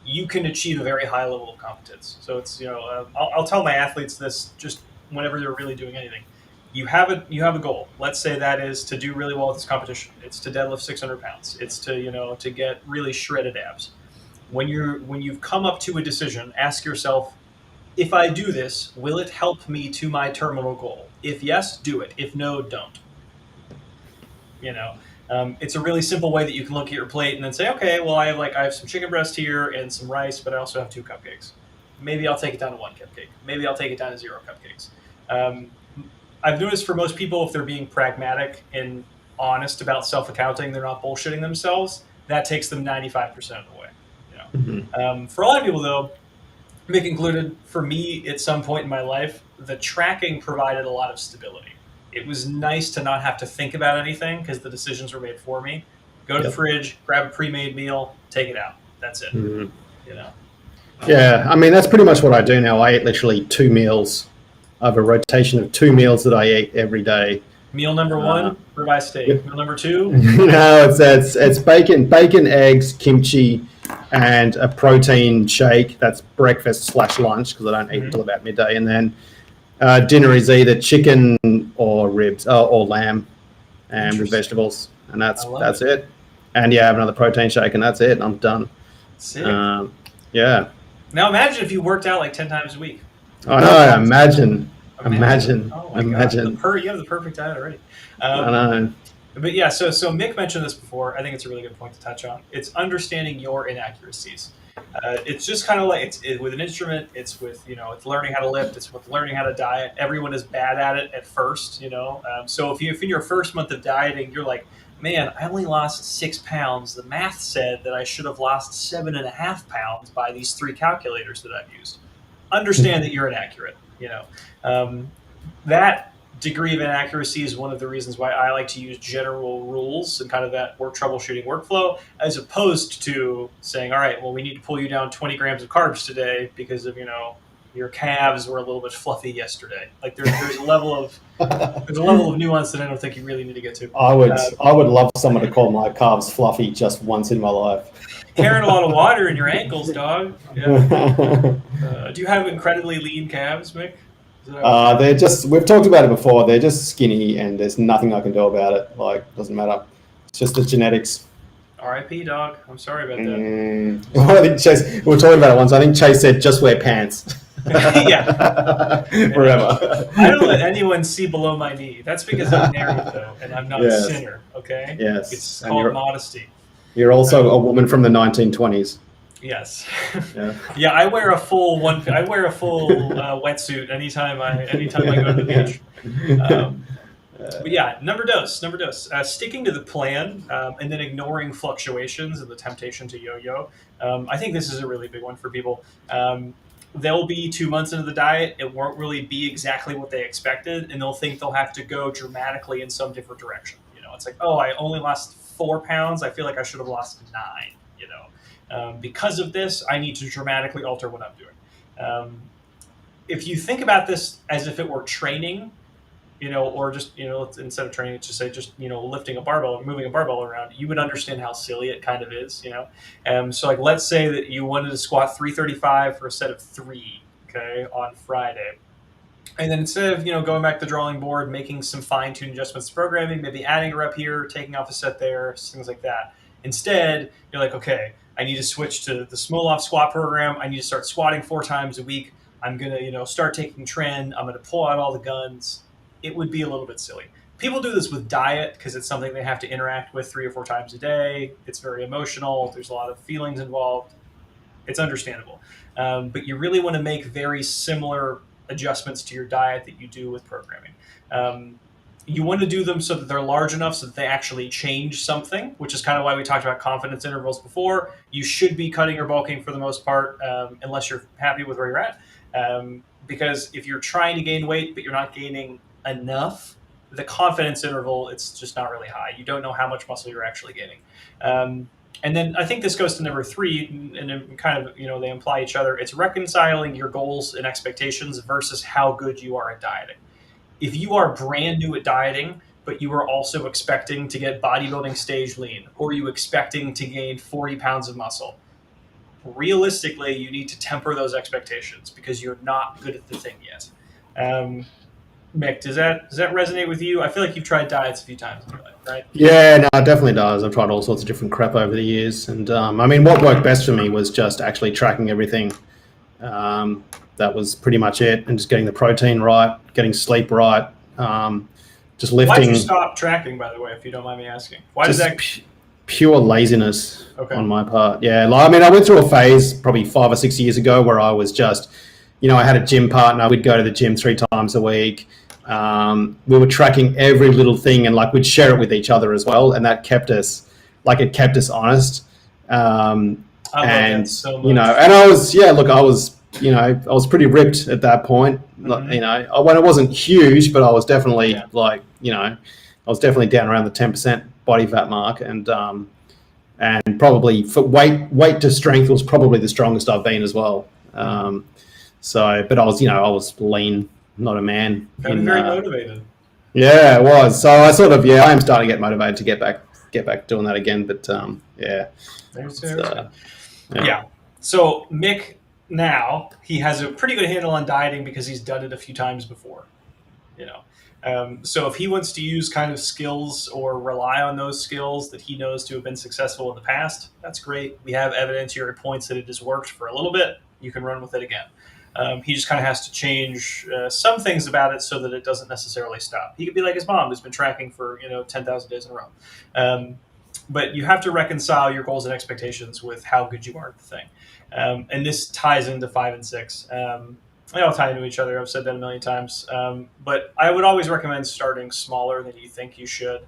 A: you can achieve a very high level of competence. So it's I'll tell my athletes this just whenever they're really doing anything. You have a goal. Let's say that is to do really well with this competition. It's to deadlift 600 pounds. It's to to get really shredded abs. When you've come up to a decision, ask yourself, if I do this, will it help me to my terminal goal? If yes, do it. If no, don't. It's a really simple way that you can look at your plate and then say, okay, well, I have some chicken breast here and some rice, but I also have 2 cupcakes. Maybe I'll take it down to 1 cupcake. Maybe I'll take it down to 0 cupcakes. I've noticed for most people, if they're being pragmatic and honest about self-accounting, they're not bullshitting themselves. That takes them 95% of the way.
B: Mm-hmm.
A: For a lot of people, though, Mick included, for me at some point in my life, the tracking provided a lot of stability. It was nice to not have to think about anything because the decisions were made for me. Go to the fridge, grab a pre-made meal, take it out. That's it.
B: Mm-hmm. Yeah, I mean, that's pretty much what I do now. I eat literally 2 meals. I have a rotation of 2 meals that I eat every day.
A: Meal number 1, ribeye steak.
B: Yep.
A: Meal number 2?
B: No, it's bacon, eggs, kimchi, and a protein shake. That's breakfast/lunch because I don't eat until about midday. And then dinner is either chicken or ribs or lamb, and with vegetables, and that's it. And I have another protein shake, and that's it. I'm done.
A: Sick.
B: Yeah.
A: Now imagine if you worked out like 10 times a week.
B: I know. Imagine.
A: Oh my
B: imagine.
A: God. You have the perfect diet already.
B: I know.
A: But yeah, so Mick mentioned this before. I think it's a really good point to touch on. It's understanding your inaccuracies. It's just kind of like it's with an instrument. It's with it's learning how to lift. It's with learning how to diet. Everyone is bad at it at first. So if in your first month of dieting you're like, man, I only lost 6 pounds. The math said that I should have lost 7.5 pounds by these 3 calculators that I've used. Understand that you're inaccurate. That degree of inaccuracy is one of the reasons why I like to use general rules and kind of that troubleshooting workflow, as opposed to saying, all right, well, we need to pull you down 20 grams of carbs today because of, your calves were a little bit fluffy yesterday. Like there's a level of nuance that I don't think you really need to get to.
B: I would love someone to call my calves fluffy just once in my life.
A: Carrying a lot of water in your ankles, dog. Yeah. Do you have incredibly lean calves, Mick?
B: They're just, we've talked about it before, they're just skinny and there's nothing I can do about it. Like, doesn't matter. It's just the genetics.
A: R.I.P. dog. I'm sorry about that.
B: I think Chase, we were talking about it once. I think Chase said, just wear pants.
A: Yeah.
B: Forever.
A: I don't let anyone see below my knee. That's because I'm married, though, and I'm not a sinner, okay?
B: Yes.
A: It's called modesty.
B: You're also a woman from the 1920s.
A: Yes.
B: Yeah.
A: I wear a full wetsuit anytime I go to the beach. But yeah, number dose. Sticking to the plan and then ignoring fluctuations and the temptation to yo-yo. I think this is a really big one for people. They'll be 2 months into the diet. It won't really be exactly what they expected, and they'll think they'll have to go dramatically in some different direction. It's like, oh, I only lost 4 pounds. I feel like I should have lost 9. Because of this, I need to dramatically alter what I'm doing. If you think about this as if it were training, or just, instead of training, just say, just, lifting a barbell or moving a barbell around, you would understand how silly it kind of is. So like, let's say that you wanted to squat 335 for a set of 3, okay, on Friday. And then instead of, going back to the drawing board, making some fine-tuned adjustments to programming, maybe adding a rep here, taking off a set there, things like that. Instead, you're like, okay, I need to switch to the Smolov squat program. I need to start squatting 4 times a week. I'm going to, start taking trend. I'm going to pull out all the guns. It would be a little bit silly. People do this with diet because it's something they have to interact with 3 or 4 times a day. It's very emotional. There's a lot of feelings involved. It's understandable. But you really want to make very similar adjustments to your diet that you do with programming. You want to do them so that they're large enough so that they actually change something, which is kind of why we talked about confidence intervals before. You should be cutting or bulking for the most part, unless you're happy with where you're at. Because if you're trying to gain weight, but you're not gaining enough, the confidence interval, it's just not really high. You don't know how much muscle you're actually gaining. And then I think this goes to number 3, and kind of, they imply each other. It's reconciling your goals and expectations versus how good you are at dieting. If you are brand new at dieting, but you are also expecting to get bodybuilding stage lean, or you expecting to gain 40 pounds of muscle, realistically, you need to temper those expectations because you're not good at the thing yet. Mick, does that resonate with you? I feel like you've tried diets a few times in your life, right?
B: Yeah, no, it definitely does. I've tried all sorts of different crap over the years. And what worked best for me was just actually tracking everything. That was pretty much it. And just getting the protein right, getting sleep right, just lifting.
A: Why'd you stop tracking, by the way, if you don't mind me asking? Why does that...
B: Pure laziness on my part. Yeah, I went through a phase probably 5 or 6 years ago where I was just, I had a gym partner. We'd go to the gym 3 times a week. We were tracking every little thing, and like we'd share it with each other as well, and that kept us honest.
A: I love that so much.
B: And I was pretty ripped at that point. Mm-hmm. When it wasn't huge, but I was definitely I was definitely down around the 10% body fat mark, and probably for weight to strength was probably the strongest I've been as well. But I was lean, not a man.
A: And very motivated.
B: Yeah, it was. So I I am starting to get motivated to get back doing that again. But
A: yeah. So Mick, now he has a pretty good handle on dieting because he's done it a few times before. So if he wants to use kind of skills or rely on those skills that he knows to have been successful in the past, that's great. We have evidentiary points that it has worked for a little bit. You can run with it again. He just kind of has to change some things about it so that it doesn't necessarily stop. He could be like his mom, who's been tracking for 10,000 days in a row. But you have to reconcile your goals and expectations with how good you are at the thing. And this ties into 5 and 6. They all tie into each other. I've said that a million times. But I would always recommend starting smaller than you think you should.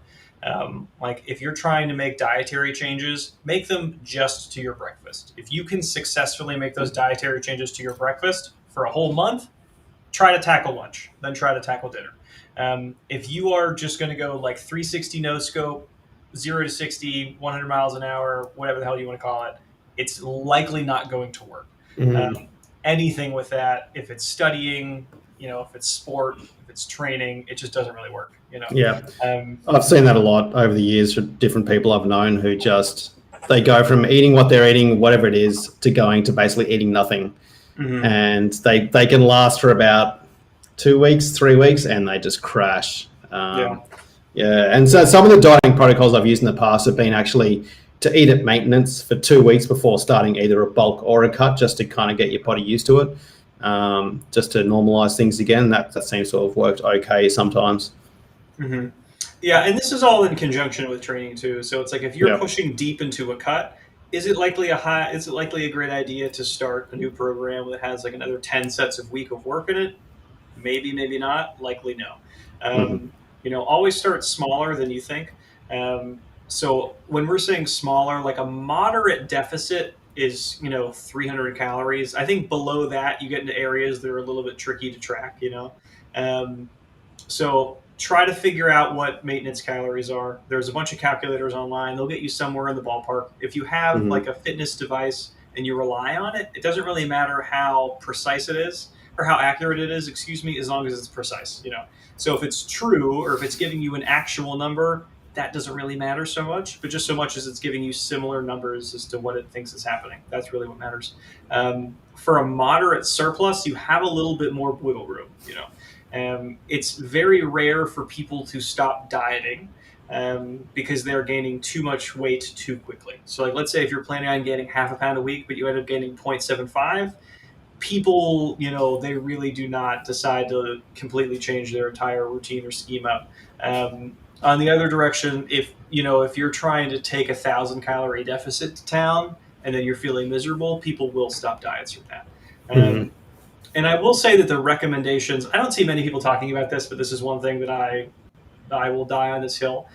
A: Like if you're trying to make dietary changes, make them just to your breakfast. If you can successfully make those dietary changes to your breakfast for a whole month, try to tackle lunch, then try to tackle dinner. If you are just going to go like 360 no scope, 0 to 60, 100 miles an hour, whatever the hell you want to call it, it's likely not going to work. Mm-hmm. Anything with that, if it's studying, if it's sport, if it's training, it just doesn't really work.
B: Yeah, I've seen that a lot over the years for different people I've known who they go from eating what they're eating, whatever it is, to going to basically eating nothing. Mm-hmm. And they can last for about 2 weeks, 3 weeks, and they just crash. And so some of the dieting protocols I've used in the past have been actually to eat at maintenance for 2 weeks before starting either a bulk or a cut, just to kind of get your body used to it, just to normalize things again. That seems to have worked okay sometimes.
A: Mm-hmm. Yeah, and this is all in conjunction with training too. So it's like if you're pushing deep into a cut, is it likely a great idea to start a new program that has like another 10 sets of week of work in it? Maybe, maybe not. Likely no. Always start smaller than you think. So when we're saying smaller, like a moderate deficit is, 300 calories. I think below that, you get into areas that are a little bit tricky to track, So try to figure out what maintenance calories are. There's a bunch of calculators online. They'll get you somewhere in the ballpark. If you have like a fitness device and you rely on it, it doesn't really matter how precise it is. or how accurate it is, excuse me, as long as it's precise, you know. So if it's true or if it's giving you an actual number, that doesn't really matter so much, but just so much as it's giving you similar numbers as to what it thinks is happening. That's really what matters. For a moderate surplus, you have a little bit more wiggle room, you know. It's very rare for people to stop dieting because they're gaining too much weight too quickly. So like, let's say if you're planning on gaining half a pound a week, but you end up gaining 0.75, people, you know, they really do not decide to completely change their entire routine or schema. On the other direction, if you're trying to take 1,000-calorie deficit to town and then you're feeling miserable, people will stop diets from that. And I will say that the recommendations, I don't see many people talking about this, but this is one thing that I will die on this hill,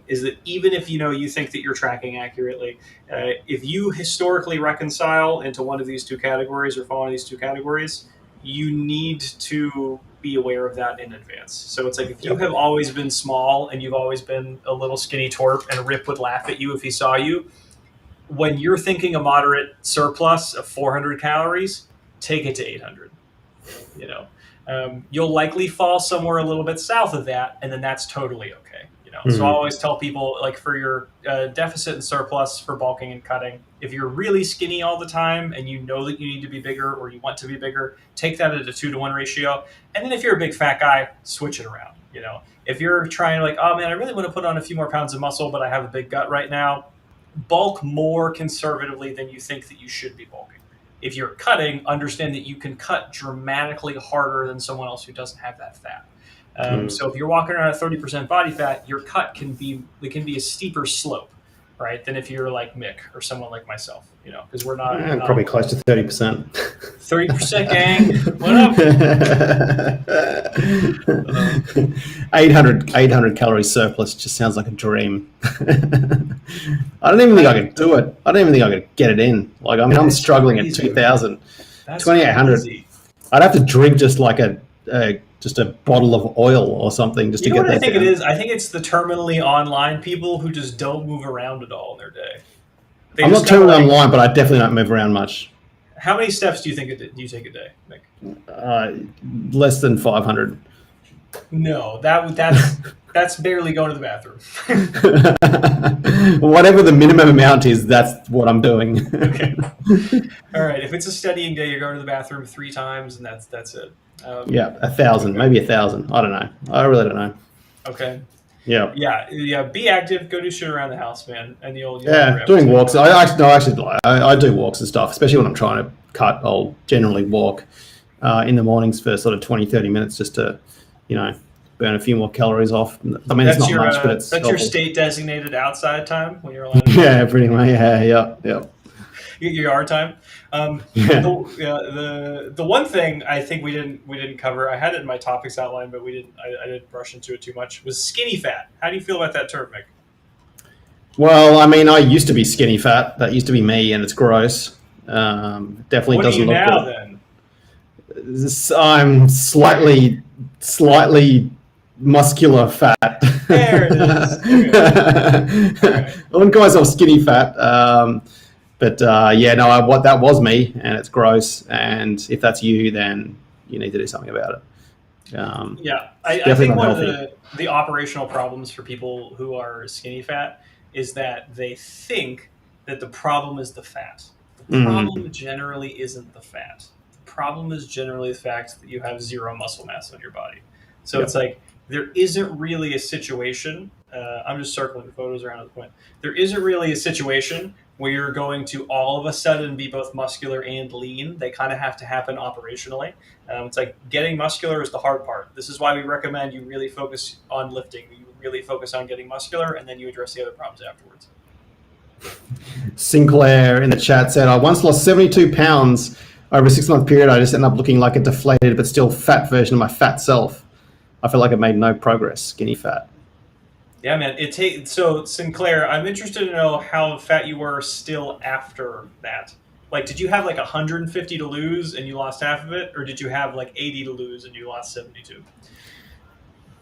A: is that even if you think that you're tracking accurately, if you historically reconcile into one of these two categories or fall into these two categories, you need to be aware of that in advance. So it's like if you have always been small and you've always been a little skinny twerp and Rip would laugh at you if he saw you, when you're thinking a moderate surplus of 400 calories, take it to 800. You'll likely fall somewhere a little bit south of that, and then that's totally okay. So I always tell people, like, for your deficit and surplus for bulking and cutting, if you're really skinny all the time and you know that you need to be bigger or you want to be bigger, take that at a 2-to-1 ratio. And then if you're a big fat guy, switch it around. If you're trying, like, oh man, I really want to put on a few more pounds of muscle, but I have a big gut right now, bulk more conservatively than you think that you should be bulking. If you're cutting, understand that you can cut dramatically harder than someone else who doesn't have that fat. So if you're walking around at 30% body fat, your cut can be a steeper slope, right, than if you're like Mick or someone like myself, because we're not
B: probably close to 30%.
A: 30%, gang. What up?
B: 800 calorie surplus just sounds like a dream. I don't even think I could do it. I don't even think I could get it in. Like, I mean, I'm struggling crazy, at 2,000. 2,800. I'd have to drink just like just a bottle of oil or something just to get that.
A: I think it is. I think it's the terminally online people who just don't move around at all in their day.
B: I'm not terminally online, but I definitely don't move around much.
A: How many steps do you think you take a day, Nick?
B: Less than 500.
A: No, that's barely going to the bathroom.
B: Whatever the minimum amount is, that's what I'm doing.
A: Okay. All right. If it's a studying day, you're going to the bathroom 3 times, and that's it.
B: 1,000, maybe 1,000. I don't know. I really don't know.
A: Okay.
B: Yeah.
A: Be active. Go do shit around the house, man. And you'll
B: doing walks. I do walks and stuff, especially when I'm trying to cut. I'll generally walk in the mornings for sort of 20-30 minutes just to, burn a few more calories off. I mean, it's not much, but it's
A: that's your state designated outside time when you're allowed to.
B: Yeah, pretty much. Yeah.
A: Your yard time. The one thing I think we didn't cover, I had it in my topics outline, but I didn't brush into it too much, was skinny fat. How do you feel about that term, Mick?
B: Well, I mean, I used to be skinny fat. That used to be me, and it's gross. Definitely
A: what
B: doesn't
A: look
B: look
A: now,
B: good. Then? I'm slightly muscular fat.
A: There it is. Okay.
B: I wouldn't call myself skinny fat. But that was me, and it's gross. And if that's you, then you need to do something about it.
A: I think one of the operational problems for people who are skinny fat is that they think that the problem is the fat. The problem generally isn't the fat. The problem is generally the fact that you have zero muscle mass on your body. So it's like there isn't really a situation. I'm just circling photos around at the point. There isn't really a situation where you're going to all of a sudden be both muscular and lean. They kind of have to happen operationally. It's like getting muscular is the hard part. This is why we recommend you really focus on lifting. You really focus on getting muscular, and then you address the other problems afterwards.
B: Sinclair in the chat said, I once lost 72 pounds over a 6-month period. I just ended up looking like a deflated but still fat version of my fat self. I feel like I made no progress. Skinny fat.
A: Yeah, man. So Sinclair, I'm interested to know how fat you were still after that. Like, did you have like 150 to lose and you lost half of it, or did you have like 80 to lose and you lost 72?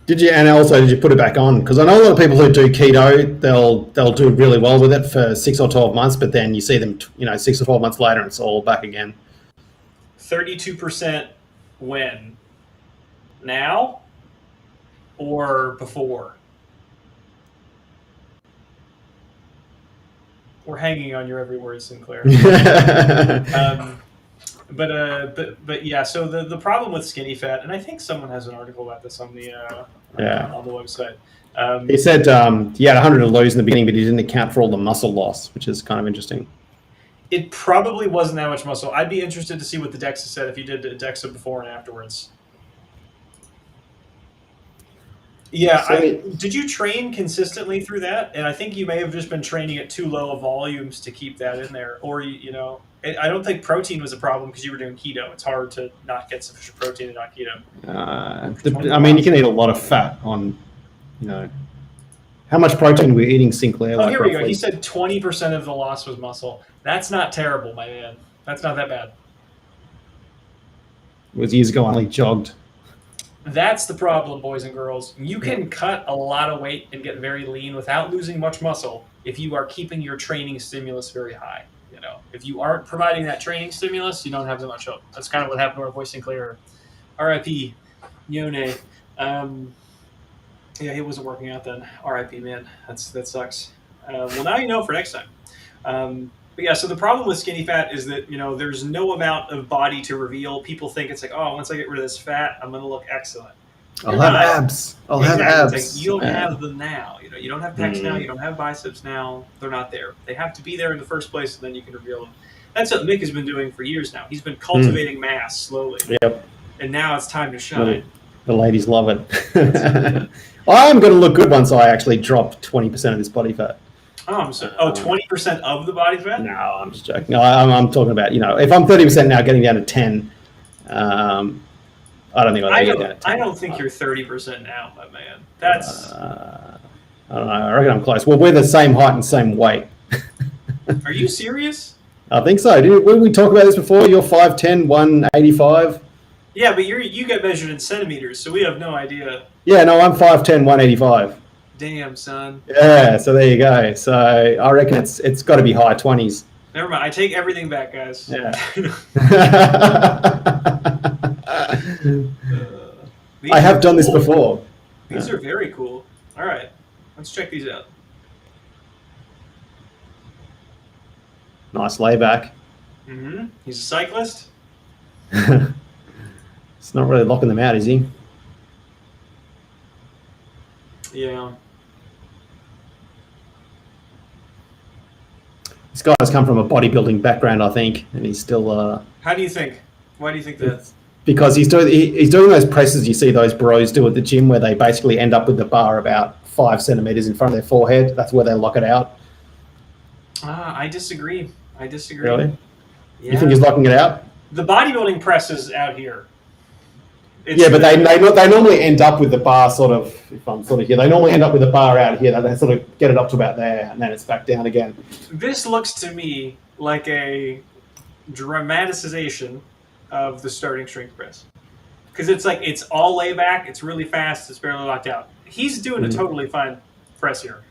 B: Did you put it back on? Because I know a lot of people who do keto, they'll do really well with it for 6 or 12 months, but then you see them, 6 or 12 months later, and it's all back again.
A: 32% When? Now? Or before? We're hanging on your every word, Sinclair. But yeah. So the problem with skinny fat, and I think someone has an article about this on the on the website.
B: He said he had 100 to lose in the beginning, but he didn't account for all the muscle loss, which is kind of interesting.
A: It probably wasn't that much muscle. I'd be interested to see what the DEXA said if you did DEXA before and afterwards. Yeah, did you train consistently through that? And I think you may have just been training at too low of volumes to keep that in there. Or, I don't think protein was a problem because you were doing keto. It's hard to not get sufficient protein and not keto.
B: I mean, you can eat a lot of fat on, how much protein we're eating, Sinclair?
A: Oh, here we go. He said 20% of the loss was muscle. That's not terrible, my man. That's not that bad.
B: It was years ago I only jogged.
A: That's the problem, boys and girls. You can cut a lot of weight and get very lean without losing much muscle if you are keeping your training stimulus very high. If you aren't providing that training stimulus, you don't have that much hope. That's kind of what happened to our boy Sinclair. R.I.P. Yone. Yeah, he wasn't working out then. R.I.P. man. That sucks. Well, now you know for next time. But yeah, so the problem with skinny fat is that, there's no amount of body to reveal. People think it's like, oh, once I get rid of this fat, I'm going to look excellent.
B: I'll have abs. I'll have abs.
A: It's like, you don't have them now. You don't have pecs now. You don't have biceps now. They're not there. They have to be there in the first place, and then you can reveal them. That's what Mick has been doing for years now. He's been cultivating mass slowly.
B: Yep.
A: And now it's time to shine.
B: The ladies love it. I'm going to look good once I actually drop 20% of this body fat.
A: Oh, 20% of the body fat?
B: No, I'm just joking. No, I'm talking about, if I'm 30% now, getting down to 10, I don't think I'll get down to 10.
A: I don't think you're 30% now, my man. That's...
B: I don't know. I reckon I'm close. Well, we're the same height and same weight.
A: Are you serious?
B: I think so. Didn't we talk about this before? You're 5'10", 185.
A: Yeah, but you get measured in centimeters, so we have no idea.
B: Yeah, no, I'm 5'10", 185.
A: Damn, son.
B: Yeah, so there you go. So I reckon it's got to be high 20s.
A: Never mind. I take everything back, guys.
B: Yeah. I have done this before.
A: These are very cool. All right. Let's check these out.
B: Nice layback.
A: Mm-hmm. He's a cyclist.
B: It's not really locking them out, is he?
A: Yeah.
B: This guy's come from a bodybuilding background, I think, and he's still...
A: How do you think? Why do you think that?
B: Because he's doing those presses you see those bros do at the gym where they basically end up with the bar about 5 centimeters in front of their forehead. That's where they lock it out.
A: I disagree.
B: Really?
A: Yeah.
B: You think he's locking it out?
A: The bodybuilding press is out here.
B: Yeah, but they normally end up with the bar sort of, if I'm sort of here, they normally end up with the bar out here. They sort of get it up to about there, and then it's back down again.
A: This looks to me like a dramatization of the starting strength press. Because it's all layback, it's really fast, it's barely locked out. He's doing a totally fine press here.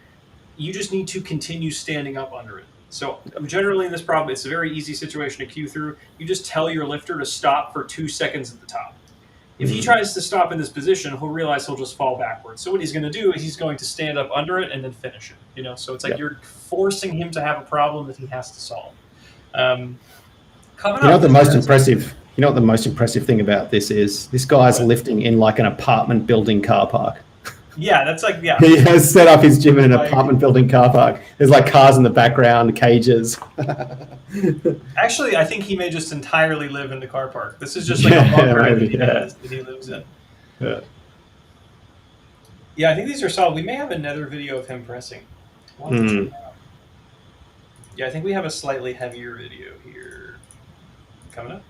A: You just need to continue standing up under it. So generally in this problem, it's a very easy situation to cue through. You just tell your lifter to stop for 2 seconds at the top. If he tries to stop in this position, he'll realize he'll just fall backwards. So what he's going to do is he's going to stand up under it and then finish it. So it's like you're forcing him to have a problem that he has to solve.
B: You know what the most impressive thing about this is? This guy's lifting in like an apartment building car park.
A: Yeah, that's like, yeah.
B: He has set up his gym in an apartment building car park. There's like cars in the background, cages.
A: Actually, I think he may just entirely live in the car park. This is just like a bunker that he lives in. Yeah, I think these are solid. We may have another video of him pressing. Yeah, I think we have a slightly heavier video here coming up.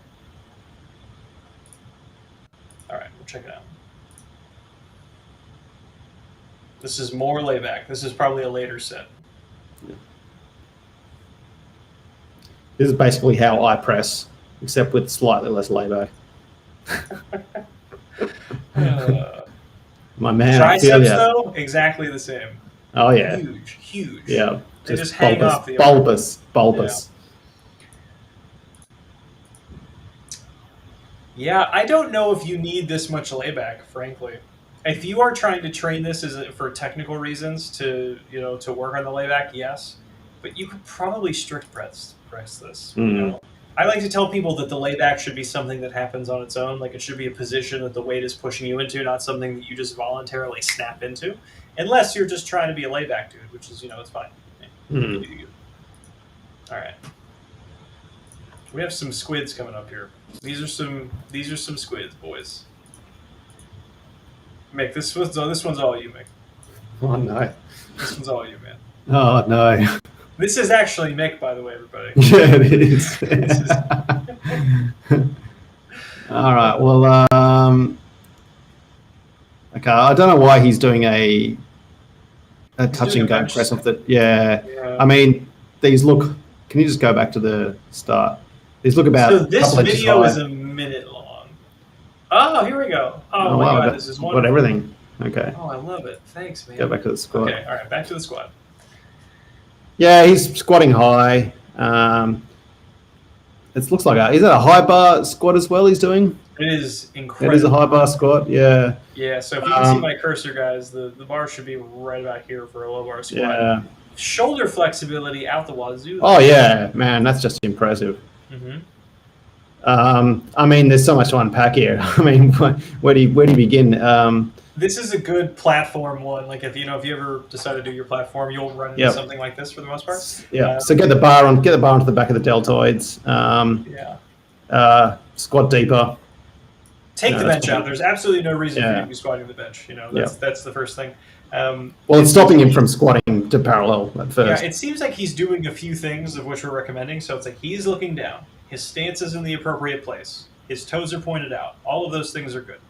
A: All right, we'll check it out. This is more layback. This is probably a later set.
B: This is basically how I press, except with slightly less layback. My man,
A: triceps though, exactly the same.
B: Oh yeah,
A: huge.
B: Yeah,
A: they just hang off the
B: bulbous.
A: Yeah. Yeah, I don't know if you need this much layback, frankly. If you are trying to train this for technical reasons to to work on the layback, yes, but you could probably strict press this.
B: Mm.
A: I like to tell people that the layback should be something that happens on its own. Like it should be a position that the weight is pushing you into, not something that you just voluntarily snap into, unless you're just trying to be a layback dude, which is it's fine.
B: Mm.
A: All right, we have some squids coming up here. These are some squids, boys. Mick, this one's all you, Mick.
B: Oh no!
A: This one's all you, man.
B: Oh no!
A: This is actually Mick, by the way, everybody.
B: Yeah, it is. All right. Well, okay. I don't know why he's doing a touch and go press off the. Yeah. I mean, these look. Can you just go back to the start? These look about.
A: So this
B: couple inches
A: video
B: high.
A: is a minute long. Oh, here we go. Oh my god, this is wonderful.
B: Got everything. Okay.
A: Oh, I love it. Thanks, man.
B: Go back to the squat.
A: Okay. All right. Back to the squat.
B: Yeah, he's squatting high. It looks like is that a high bar squat as well? He's doing.
A: It is incredible.
B: It is a high bar squat. Yeah.
A: Yeah. So if you can see my cursor, guys, the bar should be right about here for a low bar squat.
B: Yeah.
A: Shoulder flexibility out the wazoo.
B: Oh yeah, man, that's just impressive.
A: Mm-hmm.
B: I mean, there's so much to unpack here. I mean, where do you begin?
A: This is a good platform one. Like if you ever decide to do your platform, you'll run into something like this for the most part.
B: Yeah. So get the bar onto the back of the deltoids. Squat deeper.
A: Take the bench out. There's absolutely no reason for you to be squatting the bench. That's the first thing.
B: Well, it's stopping him from squatting to parallel at first.
A: Yeah, it seems like he's doing a few things of which we're recommending. So it's like he's looking down. His stance is in the appropriate place. His toes are pointed out. All of those things are good.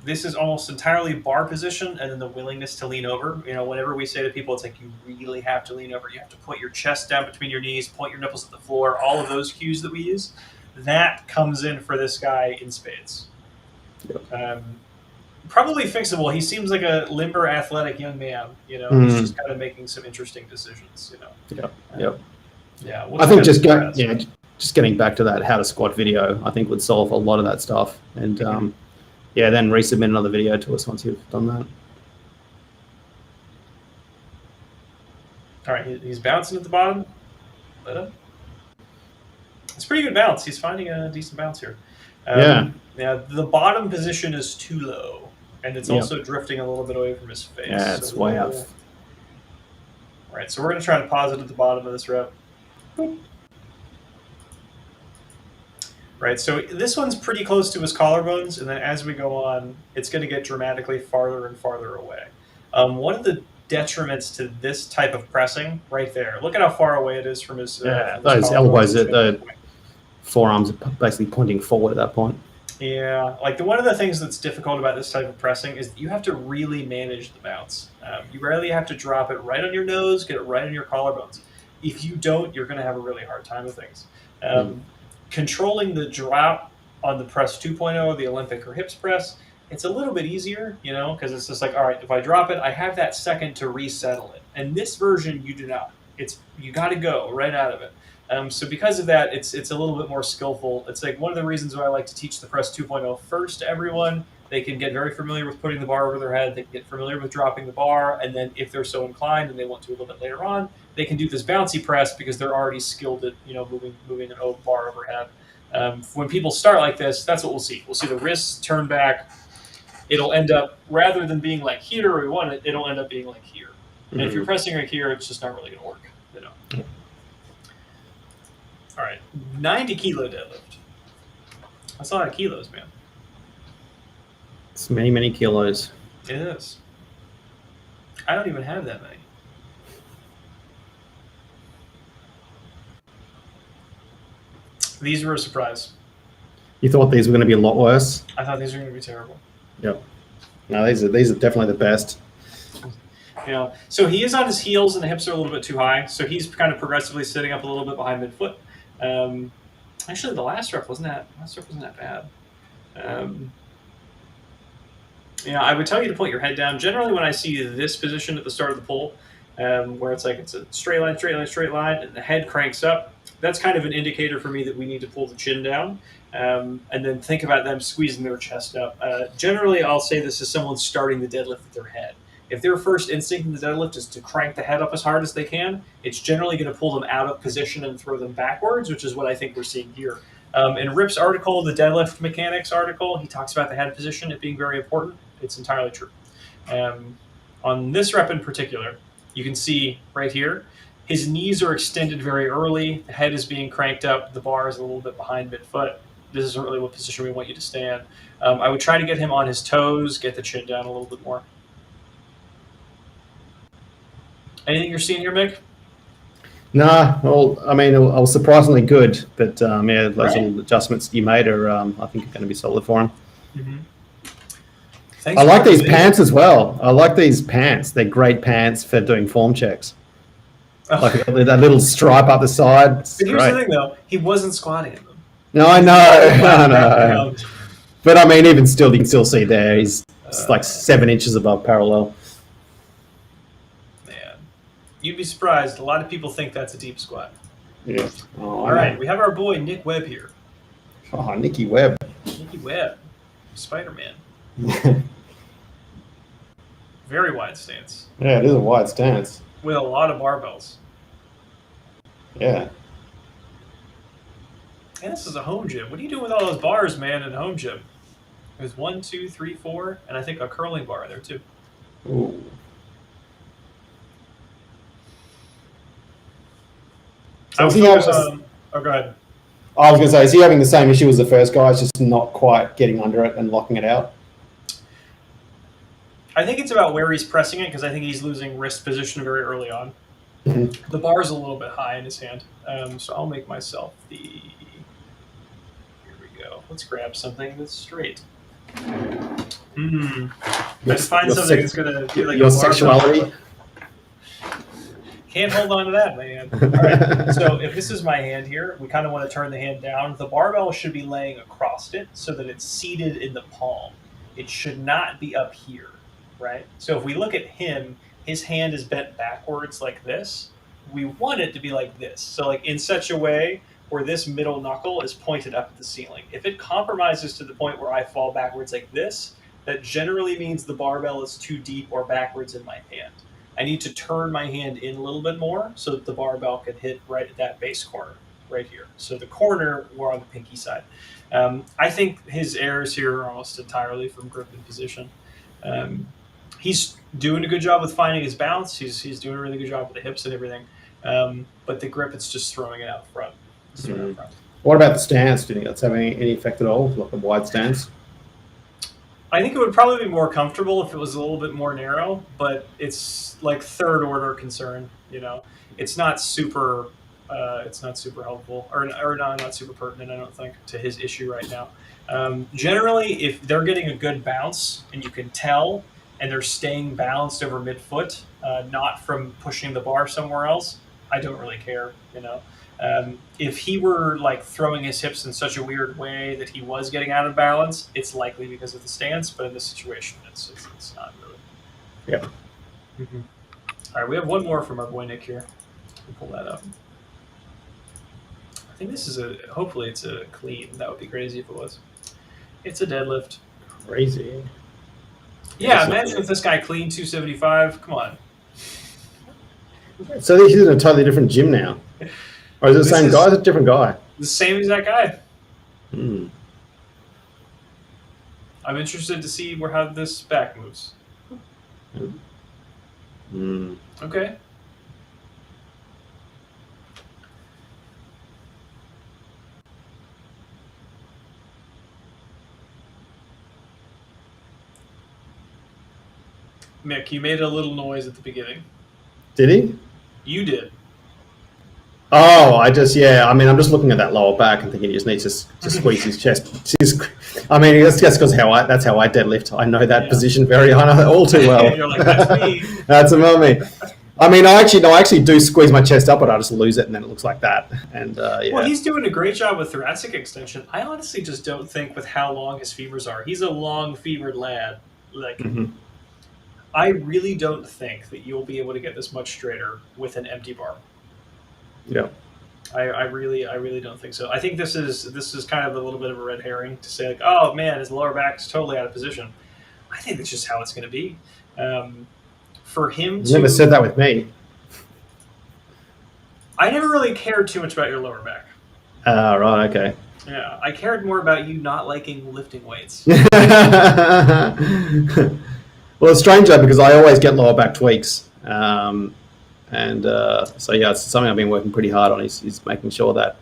A: This is almost entirely bar position, and then the willingness to lean over. Whenever we say to people, it's like you really have to lean over. You have to put your chest down between your knees, point your nipples at the floor. All of those cues that we use, that comes in for this guy in spades.
B: Yep.
A: Probably fixable. He seems like a limber, athletic young man. He's just kind of making some interesting decisions.
B: Yep.
A: Yeah.
B: I think just getting back to that how to squat video, I think would solve a lot of that stuff. And then resubmit another video to us once you've done that.
A: All right, he's bouncing at the bottom. Let him. It's a pretty good bounce. He's finding a decent bounce here. Yeah, the bottom position is too low, and it's also drifting a little bit away from his face.
B: Yeah, it's way up.
A: All right, so we're going to try to pause it at the bottom of this rep. Boop. Right, so this one's pretty close to his collarbones, and then as we go on, it's going to get dramatically farther and farther away. One of the detriments to this type of pressing, right there, look at how far away it is from his
B: those elbows, the forearms are basically pointing forward at that point.
A: Yeah, like one of the things that's difficult about this type of pressing is that you have to really manage the bounce. You rarely have to drop it right on your nose, get it right on your collarbones. If you don't, you're going to have a really hard time with things. Controlling the drop on the press 2.0, the Olympic or hips press, it's a little bit easier, because it's just like, all right, if I drop it, I have that second to resettle it. And this version, you do not. You got to go right out of it. So because of that, it's a little bit more skillful. It's like one of the reasons why I like to teach the press 2.0 first to everyone. They can get very familiar with putting the bar over their head. They can get familiar with dropping the bar. And then if they're so inclined and they want to a little bit later on, they can do this bouncy press because they're already skilled at, moving an bar overhead. When people start like this, that's what we'll see. We'll see the wrists turn back. It'll end up, rather than being like here where we want it, it'll end up being like here. And if you're pressing right here, it's just not really going to work. All right, 90 kilo deadlift. That's a lot of kilos, man.
B: It's many, many kilos.
A: It is. I don't even have that many. These were a surprise.
B: You thought these were going to be a lot worse?
A: I thought these were going to be terrible.
B: Yep. No, these are definitely the best.
A: So he is on his heels and the hips are a little bit too high. So he's kind of progressively sitting up a little bit behind midfoot. Actually, the last rep wasn't that bad. I would tell you to put your head down. Generally, when I see this position at the start of the pull, where it's like it's a straight line, straight line, straight line, and the head cranks up. That's kind of an indicator for me that we need to pull the chin down. And then think about them squeezing their chest up. Generally, I'll say this is someone starting the deadlift with their head. If their first instinct in the deadlift is to crank the head up as hard as they can, it's generally going to pull them out of position and throw them backwards, which is what I think we're seeing here. In Rip's article, the deadlift mechanics article, he talks about the head position, it being very important. It's entirely true. On this rep in particular, you can see right here, his knees are extended very early, the head is being cranked up, the bar is a little bit behind midfoot. This isn't really what position we want you to stand. I would try to get him on his toes, get the chin down a little bit more. Anything you're seeing here, Mick?
B: Nah, well, I mean, I was surprisingly good, but yeah, those little adjustments you made are, I think, are going to be solid for him.
A: Mm-hmm.
B: I like these pants as well. I like these pants. They're great pants for doing form checks. Oh. Like that little stripe up the side.
A: But here's the thing, though. He wasn't squatting in them.
B: No, I know. I know. But, I mean, even still, you can still see there. He's like 7 inches above parallel.
A: You'd be surprised. A lot of people think that's a deep squat.
B: Yeah.
A: All right. We have our boy, Nick Webb, here.
B: Oh, Nicky Webb.
A: Nicky Webb. Spider-Man. Very wide stance.
B: Yeah, it is a wide stance.
A: With a lot of barbells.
B: Yeah.
A: And this is a home gym. What do you do with all those bars, man, in a home gym? There's 1, 2, 3, 4, and I think a curling bar there, too.
B: Ooh.
A: So go ahead.
B: I was going to say, is he having the same issue as the first guy? It's just not quite getting under it and locking it out?
A: I think it's about where he's pressing it, because I think he's losing wrist position very early on. Mm-hmm. The bar is a little bit high in his hand. So I'll make myself the... Here we go. Let's grab something that's straight. Let's find something that's going to be like
B: your sexuality.
A: Can't hold on to that, man. All right. So if this is my hand here, we kind of want to turn the hand down. The barbell should be laying across it so that it's seated in the palm. It should not be up here, right? So if we look at him, his hand is bent backwards like this. We want it to be like this. So like in such a way where this middle knuckle is pointed up at the ceiling. If it compromises to the point where I fall backwards like this, that generally means the barbell is too deep or backwards in my hand. I need to turn my hand in a little bit more so that the barbell can hit right at that base corner, right here. So the corner, we're on the pinky side. I think his errors here are almost entirely from grip and position. He's doing a good job with finding his bounce. He's doing a really good job with the hips and everything. But the grip, it's just throwing it out front.
B: What about the stance? Do you think that's having any effect at all, like a wide stance?
A: I think it would probably be more comfortable if it was a little bit more narrow, but it's like third order concern. It's not super helpful or not super pertinent. I don't think to his issue right now. Generally, if they're getting a good bounce and you can tell, and they're staying balanced over midfoot, not from pushing the bar somewhere else, I don't really care. If he were like throwing his hips in such a weird way that he was getting out of balance, it's likely because of the stance. But in this situation, it's not really.
B: Yeah.
A: Mm-hmm. All right, we have one more from our boy Nick here. We'll pull that up. I think this is hopefully it's a clean. That would be crazy if it was. It's a deadlift.
B: Crazy.
A: Yeah, imagine if this guy clean 275. Come on.
B: So he's in a totally different gym now. Or is it the same guy? Is it a different guy?
A: The same exact guy.
B: Hmm.
A: I'm interested to see how this back moves.
B: Hmm.
A: Okay. Mick, you made a little noise at the beginning.
B: Did he?
A: You did.
B: Oh, I'm just looking at that lower back and thinking he just needs to squeeze his chest. I mean, that's just because that's how I deadlift. I know that position all too well.
A: You're like, that's me.
B: That's about me. I mean, I actually do squeeze my chest up, but I just lose it, and then it looks like that. And yeah.
A: Well, he's doing a great job with thoracic extension. I honestly just don't think with how long his femurs are. He's a long fevered lad. Like, I really don't think that you'll be able to get this much straighter with an empty bar.
B: Yeah.
A: I really don't think so. I think this is kind of a little bit of a red herring to say like, oh man, his lower back is totally out of position. I think that's just how it's going to be. For him
B: You
A: to
B: never said that with me.
A: I never really cared too much about your lower back.
B: Right, okay.
A: Yeah, I cared more about you not liking lifting weights.
B: Well, it's strange though because I always get lower back tweaks, so yeah, it's something I've been working pretty hard on. Is making sure that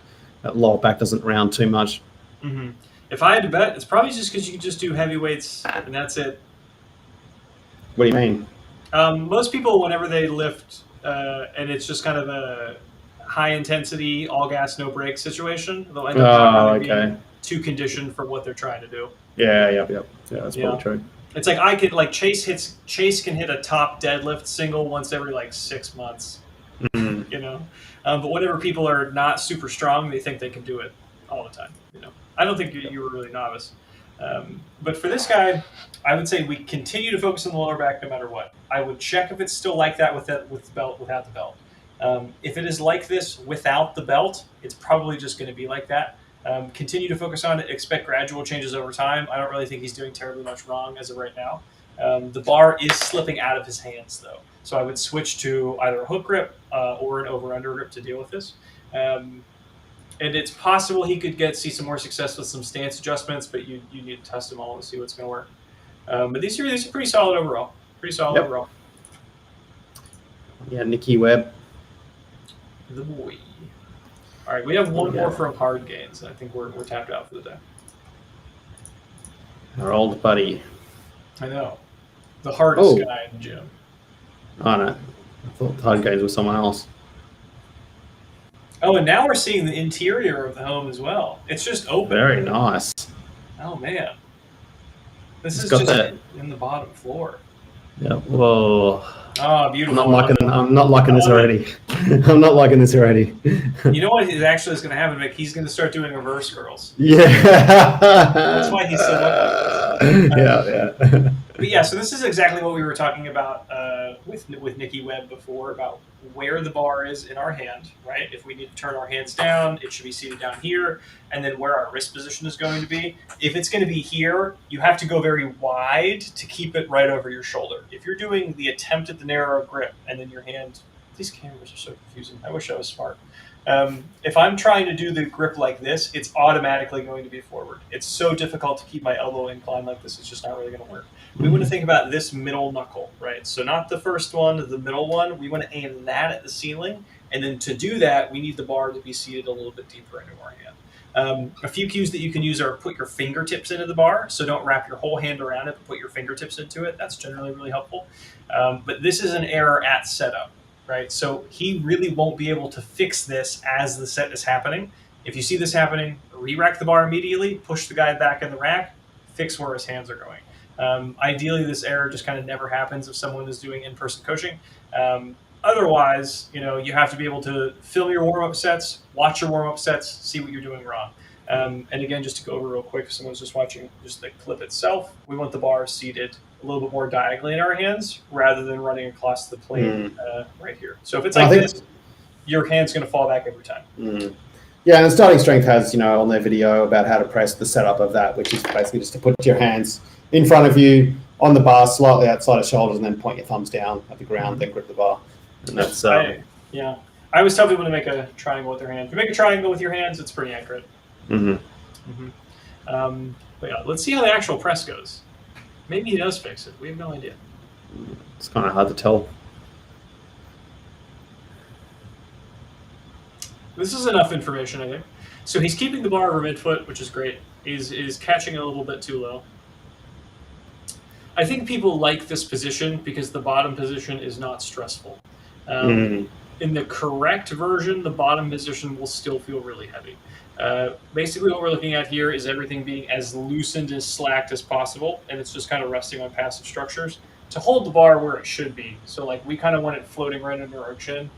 B: lower back doesn't round too much.
A: Mm-hmm. If I had to bet, it's probably just because you can just do heavy weights and that's it.
B: What do you mean?
A: Most people, whenever they lift, and it's just kind of a high intensity, all gas, no brakes situation, they'll end up being too conditioned for what they're trying to do.
B: Yeah, that's probably true.
A: It's like Chase can hit a top deadlift single once every like 6 months,
B: Mm-hmm.
A: you know. But whenever people are not super strong, they think they can do it all the time. You know, I don't think you were really novice. But for this guy, I would say we continue to focus on the lower back no matter what. I would check if it's still like that with the belt, without the belt. If it is like this without the belt, it's probably just going to be like that. Continue to focus on it. Expect gradual changes over time. I don't really think he's doing terribly much wrong as of right now. The bar is slipping out of his hands, though. So I would switch to either a hook grip or an over-under grip to deal with this. And it's possible he could see some more success with some stance adjustments, but you need to test them all to see what's going to work. But these are pretty solid overall. Pretty solid overall.
B: Yeah, Nicky Webb.
A: The boy. All right, we have one more from Hard Gains. I think we're tapped out for the day.
B: Our old buddy.
A: I know. The hardest guy in the gym.
B: Oh, no. I thought the Hard Gains was someone else.
A: Oh, and now we're seeing the interior of the home as well. It's just open.
B: Very nice.
A: Oh, man. This is just in the bottom floor.
B: Yeah, whoa.
A: Oh, beautiful.
B: I'm not liking this already. I'm not liking this already.
A: You know what is going to happen, Mick? He's going to start doing reverse curls.
B: Yeah.
A: That's why he's so up.
B: Yeah.
A: But yeah, so this is exactly what we were talking about with Nicky Webb before, about where the bar is in our hand, right? If we need to turn our hands down, it should be seated down here, and then where our wrist position is going to be. If it's going to be here, you have to go very wide to keep it right over your shoulder. If you're doing the attempt at the narrow grip, and then your hand, these cameras are so confusing. I wish I was smart. If I'm trying to do the grip like this, it's automatically going to be forward. It's so difficult to keep my elbow inclined like this. It's just not really going to work. We want to think about this middle knuckle, right? So not the first one, the middle one. We want to aim that at the ceiling. And then to do that, we need the bar to be seated a little bit deeper into our hand. A few cues that you can use are put your fingertips into the bar. So don't wrap your whole hand around it, but put your fingertips into it. That's generally really helpful. But this is an error at setup. Right, so he really won't be able to fix this as the set is happening. If you see this happening, re-rack the bar immediately, push the guy back in the rack, fix where his hands are going. Ideally, this error just kind of never happens if someone is doing in-person coaching. Otherwise, you have to be able to film your warm-up sets, watch your warm-up sets, see what you're doing wrong. And again, just to go over real quick, if someone's just watching just the clip itself, we want the bar seated a little bit more diagonally in our hands rather than running across the plane right here. So if it's like this, your hand's going to fall back every time.
B: Yeah, and Starting Strength has, on their video about how to press the setup of that, which is basically just to put your hands in front of you on the bar, slightly outside of shoulders, and then point your thumbs down at the ground, then grip the bar. And that's
A: I always tell people to make a triangle with their hands. If you make a triangle with your hands, it's pretty accurate. But yeah, let's see how the actual press goes. Maybe he does fix it. We have no idea.
B: It's kind of hard to tell.
A: This is enough information, I think. So he's keeping the bar over midfoot, which is great. Is catching a little bit too low. I think people like this position because the bottom position is not stressful. In the correct version, the bottom position will still feel really heavy. Basically what we're looking at here is everything being as loosened and slacked as possible, and it's just kind of resting on passive structures to hold the bar where it should be. So we kind of want it floating right under our chin.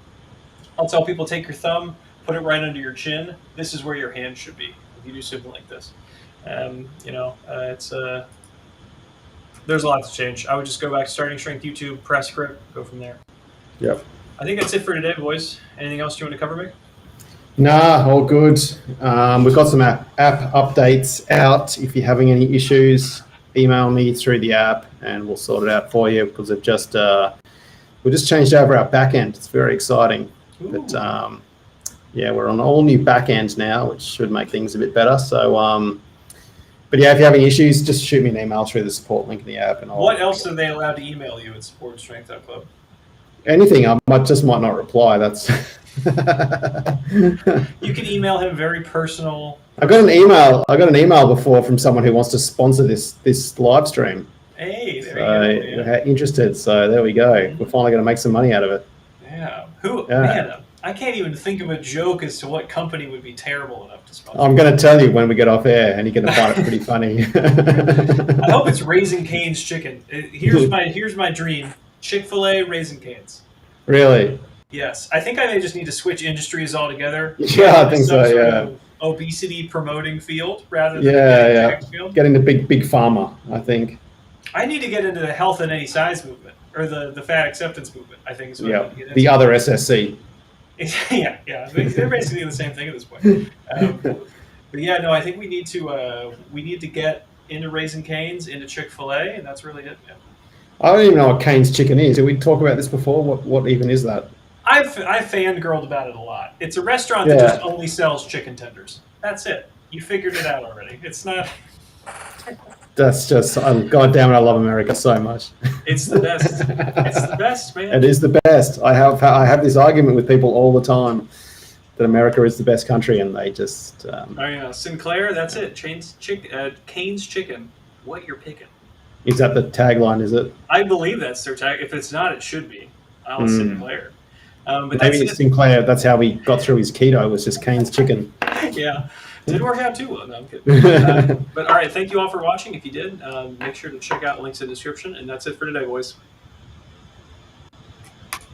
A: I'll tell people, take your thumb, put it right under your chin. This is where your hand should be if you do something like this. There's a lot to change. I would just go back to Starting Strength YouTube, press script, go from there.
B: Yep.
A: I think that's it for today, boys. Anything else you want to cover, Mick?
B: Nah, all good. We've got some app updates out. If you're having any issues, email me through the app and we'll sort it out for you, because we just changed over our back end. It's very exciting. But we're on all new back end now, which should make things a bit better. So, but yeah, if you're having issues, just shoot me an email through the support link in the app. And
A: what else are they allowed to email you at support@strength.club?
B: Anything. I might not reply. That's.
A: You can email him very personal.
B: I got an email before from someone who wants to sponsor this live stream.
A: Hey, there you go.
B: We're interested. So there we go. We're finally going to make some money out of it.
A: Yeah. Man, I can't even think of a joke as to what company would be terrible enough to sponsor.
B: I'm going to tell you when we get off air, and you're going to find it pretty funny.
A: I hope it's Raising Cane's Chicken. Here's my dream: Chick-fil-A Raising Cane's.
B: Really?
A: Yes. I think I may just need to switch industries altogether.
B: Yeah, I think so. Yeah.
A: Obesity promoting field rather than field.
B: Getting the big pharma, I think.
A: I need to get into the health at any size movement, or the fat acceptance movement, I think is what I need to get into.
B: The other SSC.
A: yeah. They're basically the same thing at this point. But yeah, no, I think we need to get into Raising Cane's, into Chick-fil-A, and that's really it, man.
B: I don't even know what Cane's Chicken is. Did we talk about this before? What even is that?
A: I've fangirled about it a lot. It's a restaurant that just only sells chicken tenders. That's it. You figured it out already. It's not.
B: That's just, God damn it, I love America so much.
A: It's the best. It's the best, man.
B: It is the best. I have this argument with people all the time that America is the best country, and they just.
A: Sinclair, that's it. Cane's Chicken. What you're picking.
B: Is that the tagline? Is it?
A: I believe that's their tag. If it's not, it should be. Sinclair. But
B: maybe it's Sinclair. That's how he got through his keto. Was just Cane's Chicken.
A: Yeah. Didn't work out too well. No, I'm kidding. But all right, thank you all for watching. If you did, make sure to check out links in the description. And that's it for today, boys.